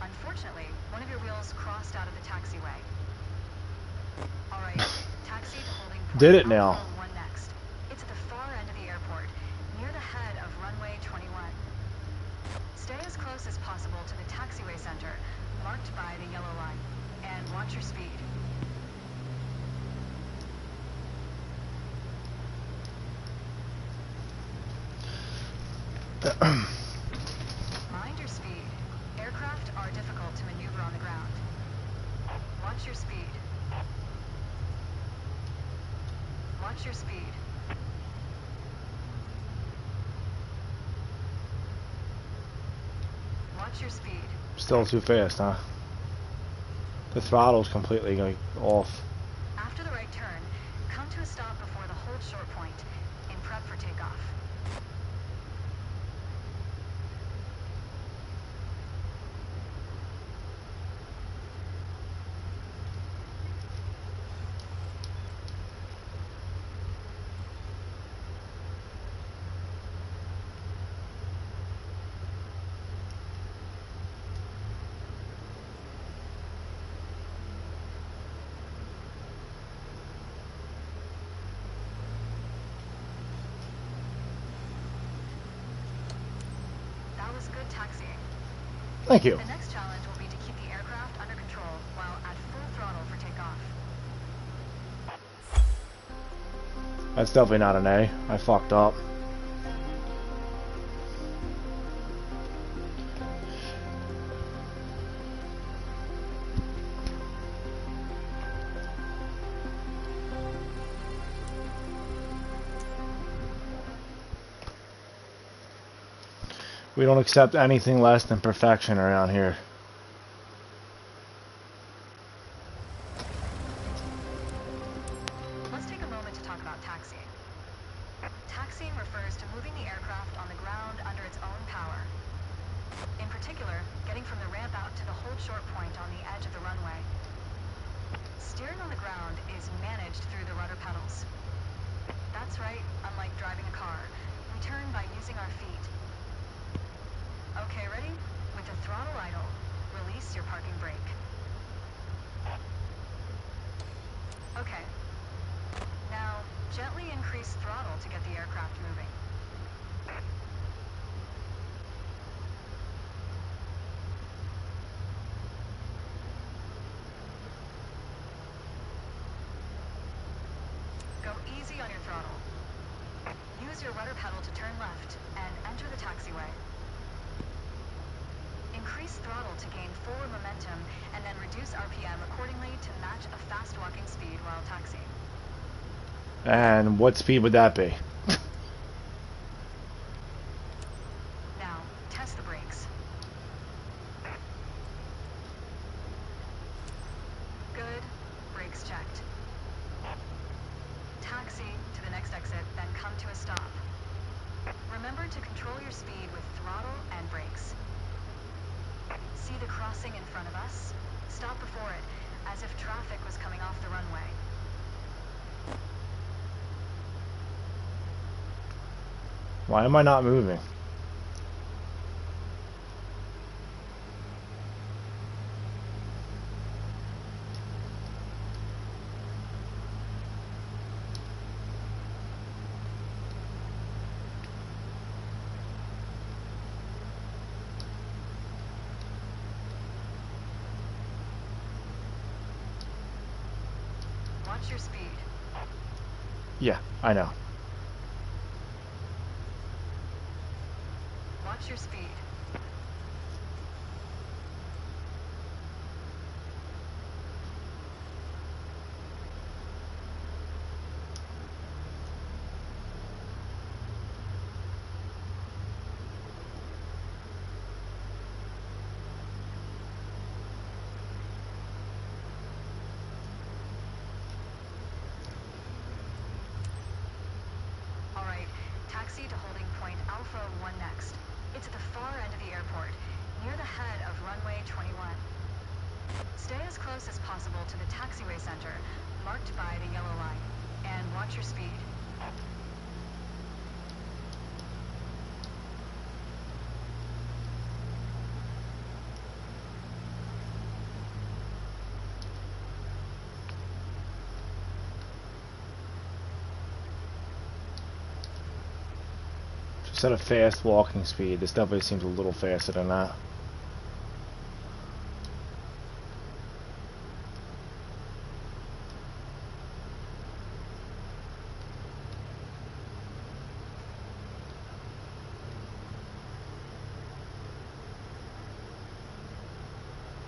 Unfortunately, one of your wheels crossed out of the taxiway. Alright, taxi to holding point. Did it now. Alpha 1 next. It's at the far end of the airport, near the head of runway 21. Stay as close as possible to the taxiway center, marked by the yellow line, and watch your speed. Mind your speed. Aircraft are difficult to maneuver on the ground. Watch your speed. Watch your speed. Watch your speed. Still too fast, huh? The throttle's completely like off. After the right turn, come to a stop before the hold short point, in prep for takeoff. That was good taxiing. Thank you. The next challenge will be to keep the aircraft under control while at full throttle for takeoff. That's definitely not an A. I fucked up. We don't accept anything less than perfection around here. Let's take a moment to talk about taxiing. Taxiing refers to moving the aircraft on the ground under its own power. In particular, getting from the ramp out to the hold short point on the edge of the runway. Steering on the ground is managed through the rudder pedals. That's right, unlike driving a car, we turn by using our feet. Okay, ready? With the throttle idle, release your parking brake. Okay. Now, gently increase throttle to get the aircraft moving. Go easy on your throttle. Use your rudder pedal to turn left and enter the taxiway. Increase throttle to gain forward momentum and then reduce RPM accordingly to match a fast walking speed while taxiing. And what speed would that be? Now, test the brakes. Good. Brakes checked. Taxi to the next exit, then come to Remember to control your speed with throttle and brakes. See the crossing in front of us? Stop before it, as if traffic was coming off the runway. Why am I not moving? Watch your speed. Yeah, I know. Watch your speed. Alright, taxi to holding point Alpha 1 next. It's at the far end of the airport, near the head of runway 21. Stay as close as possible to the taxiway center, marked by the yellow line, and watch your speed. Just at a fast walking speed. This definitely seems a little faster than that.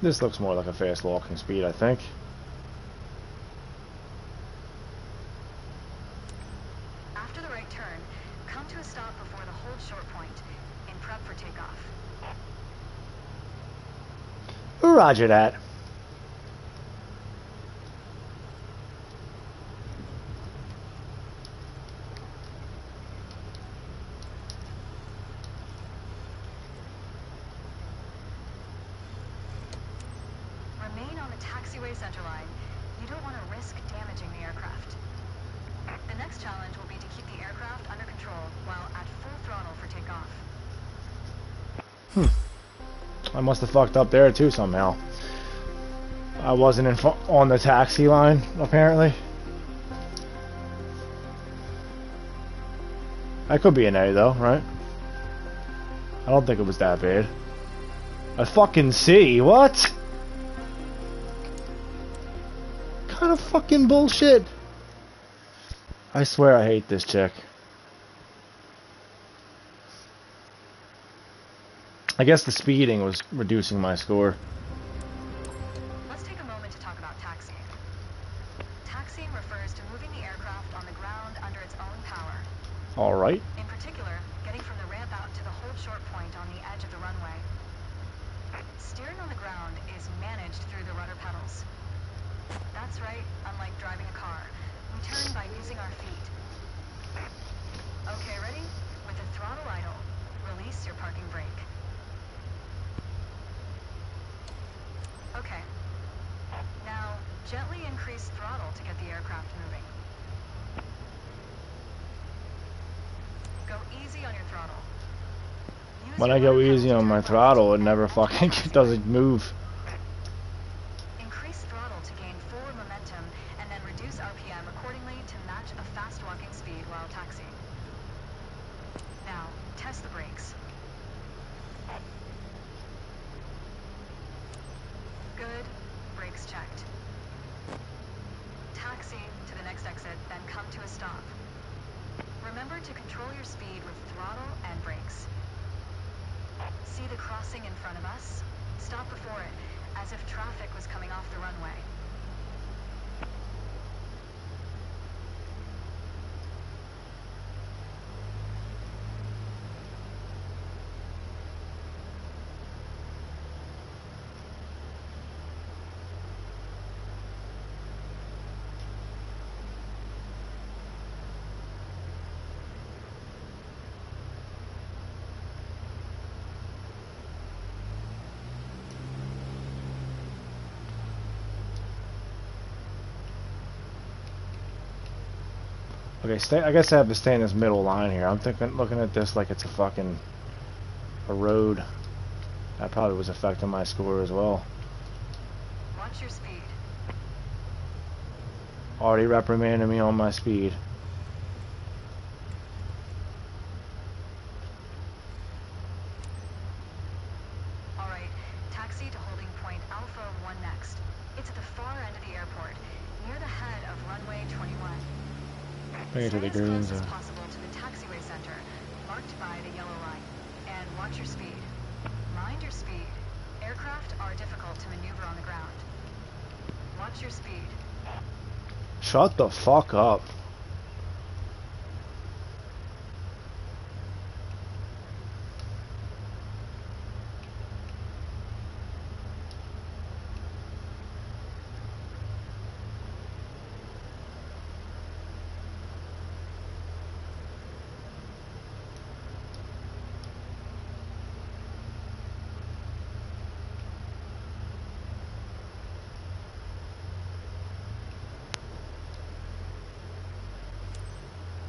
This looks more like a fast walking speed, I think. After the right turn, come to a stop before the hold short point, in prep for takeoff. Roger that. Remain on the taxiway center line. You don't want to risk damaging the aircraft. The next challenge will be to keep the aircraft under control while at full throttle for takeoff. I must have fucked up there too somehow. I wasn't on the taxi line, apparently. That could be an A though, right? I don't think it was that bad. A fucking C, what? Kind of fucking bullshit. I swear I hate this chick. I guess the speeding was reducing my score. Let's take a moment to talk about taxiing. Taxiing refers to moving the aircraft on the ground under its own power. Alright. In particular, getting from the ramp out to the hold short point on the edge of the runway. Steering on the ground is managed through the rudder pedals. That's right, unlike driving a car, we turn by using our feet. Okay, ready? With the throttle idle, release your parking brake. Okay. Now, gently increase throttle to get the aircraft moving. Go easy on your throttle. Use When your I go rudder easy pedals on to my turn throttle, it right never and fucking enter doesn't move. Increase throttle to gain forward momentum and then reduce RPM accordingly to match a fast walking speed while taxiing. Now, test the brakes. Good. Brakes checked. Taxi to the next exit, then come to a stop. Remember to control your speed with throttle and brakes. See the crossing in front of us? Stop before it, as if traffic was coming off the runway. Okay, stay. I guess I have to stay in this middle line here. I'm looking at this like it's a road. That probably was affecting my score as well. Watch your speed. Already reprimanded me on my speed. Alright, taxi to holding point Alpha 1 next. It's at the far end of the airport, near the head of runway 21. Bring it to the Stay as green close as zone. possible to the taxiway center, marked by the yellow line. And watch your speed. Mind your speed. Aircraft are difficult to maneuver on the ground. Watch your speed. Shut the fuck up.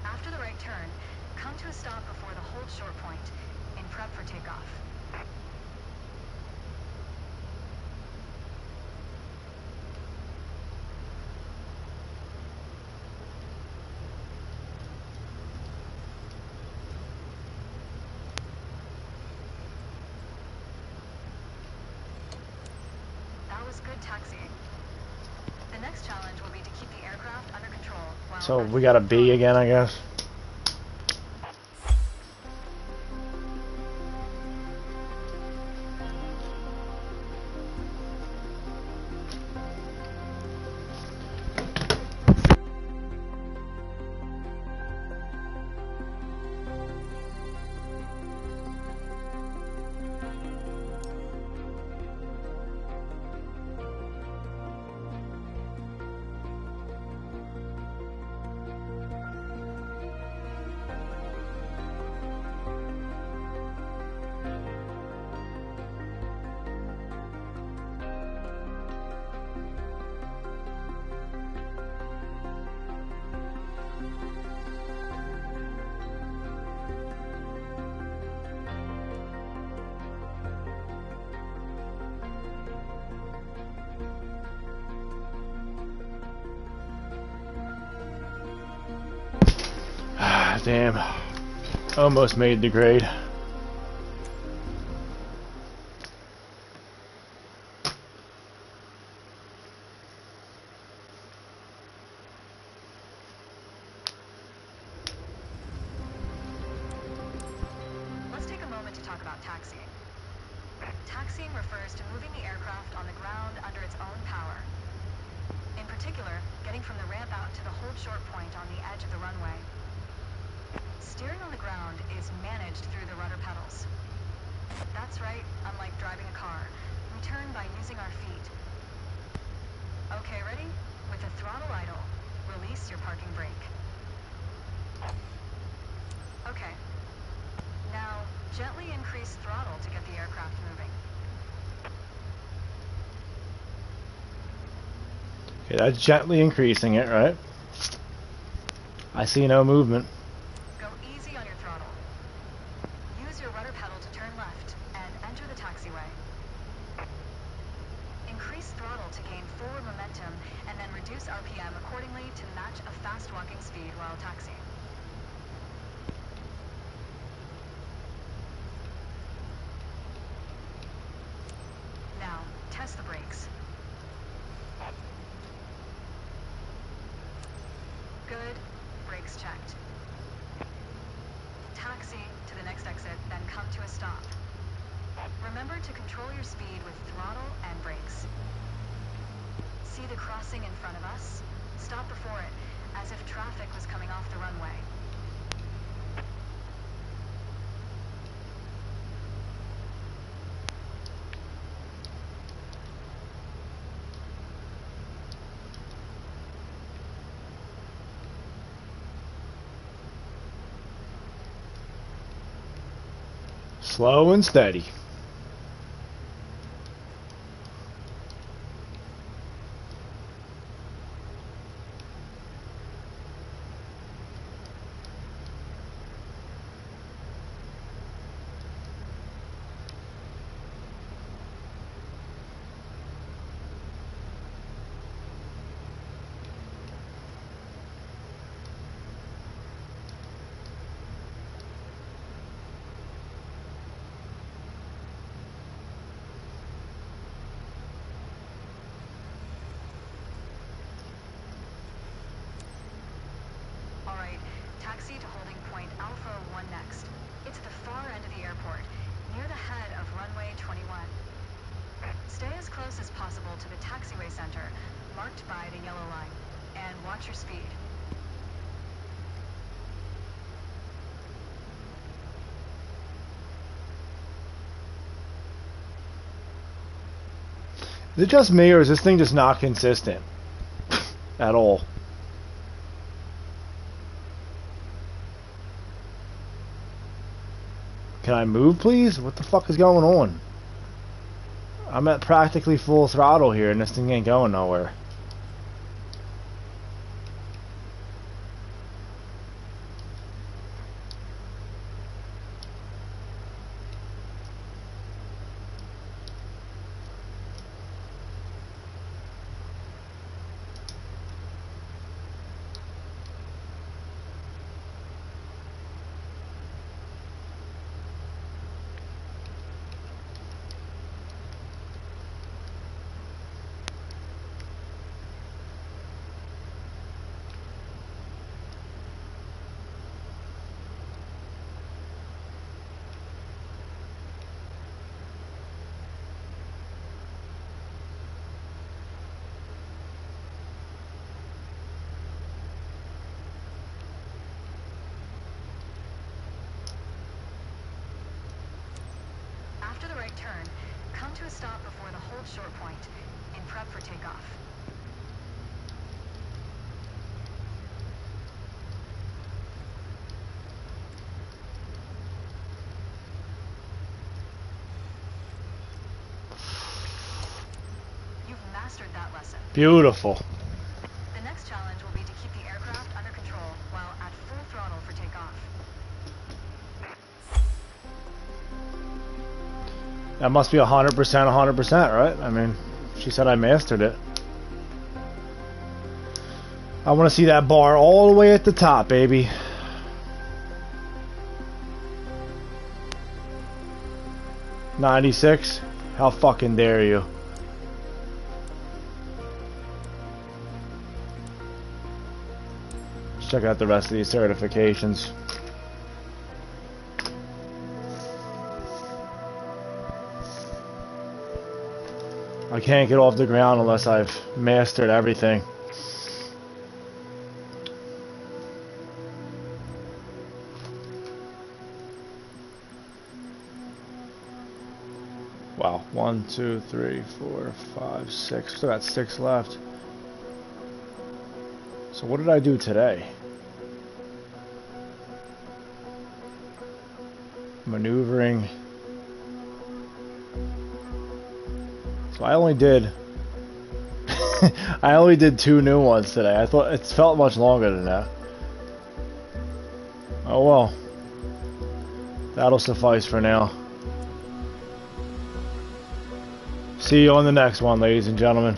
After the right turn, come to a stop before the hold short point, in prep for takeoff. That was good taxiing. The next challenge will be to keep the aircraft under control while... So we got a B again, I guess. Damn. Almost made the grade. Let's take a moment to talk about taxiing. Taxiing refers to moving the aircraft on the ground under its own power. In particular, getting from the ramp out to the hold short point on the edge of the runway. Steering on the ground is managed through the rudder pedals. That's right, unlike driving a car, we turn by using our feet. Okay, ready? With the throttle idle, release your parking brake. Okay. Now, gently increase throttle to get the aircraft moving. Okay, that's gently increasing it, right? I see no movement. Go easy on your throttle. Use your rudder pedal to turn left and enter the taxiway. Increase throttle to gain forward momentum and then reduce RPM accordingly to match a fast walking speed while taxiing. Now, test the brakes. Good. Brakes checked. Taxi to the next exit, then come to a stop. Remember to control your speed with throttle and brakes. See the crossing in front of us? Stop before it, as if traffic was coming off the runway. Slow and steady. Is it just me, or is this thing just not consistent at all? Can I move, please? What the fuck is going on? I'm at practically full throttle here, and this thing ain't going nowhere. After the right turn, come to a stop before the hold short point, in prep for takeoff. You've mastered that lesson. Beautiful. The next challenge will be to keep the aircraft under control while at full throttle for takeoff. That must be 100%, 100%, right? I mean, she said I mastered it. I want to see that bar all the way at the top, baby. $96? How fucking dare you? Let's check out the rest of these certifications. I can't get off the ground unless I've mastered everything. Wow, 1, 2, 3, 4, 5, 6. Still got 6 left. So what did I do today? Maneuvering. So I only did I only did 2 new ones today. I thought it felt much longer than that. Oh well. That'll suffice for now. See you on the next one, ladies and gentlemen.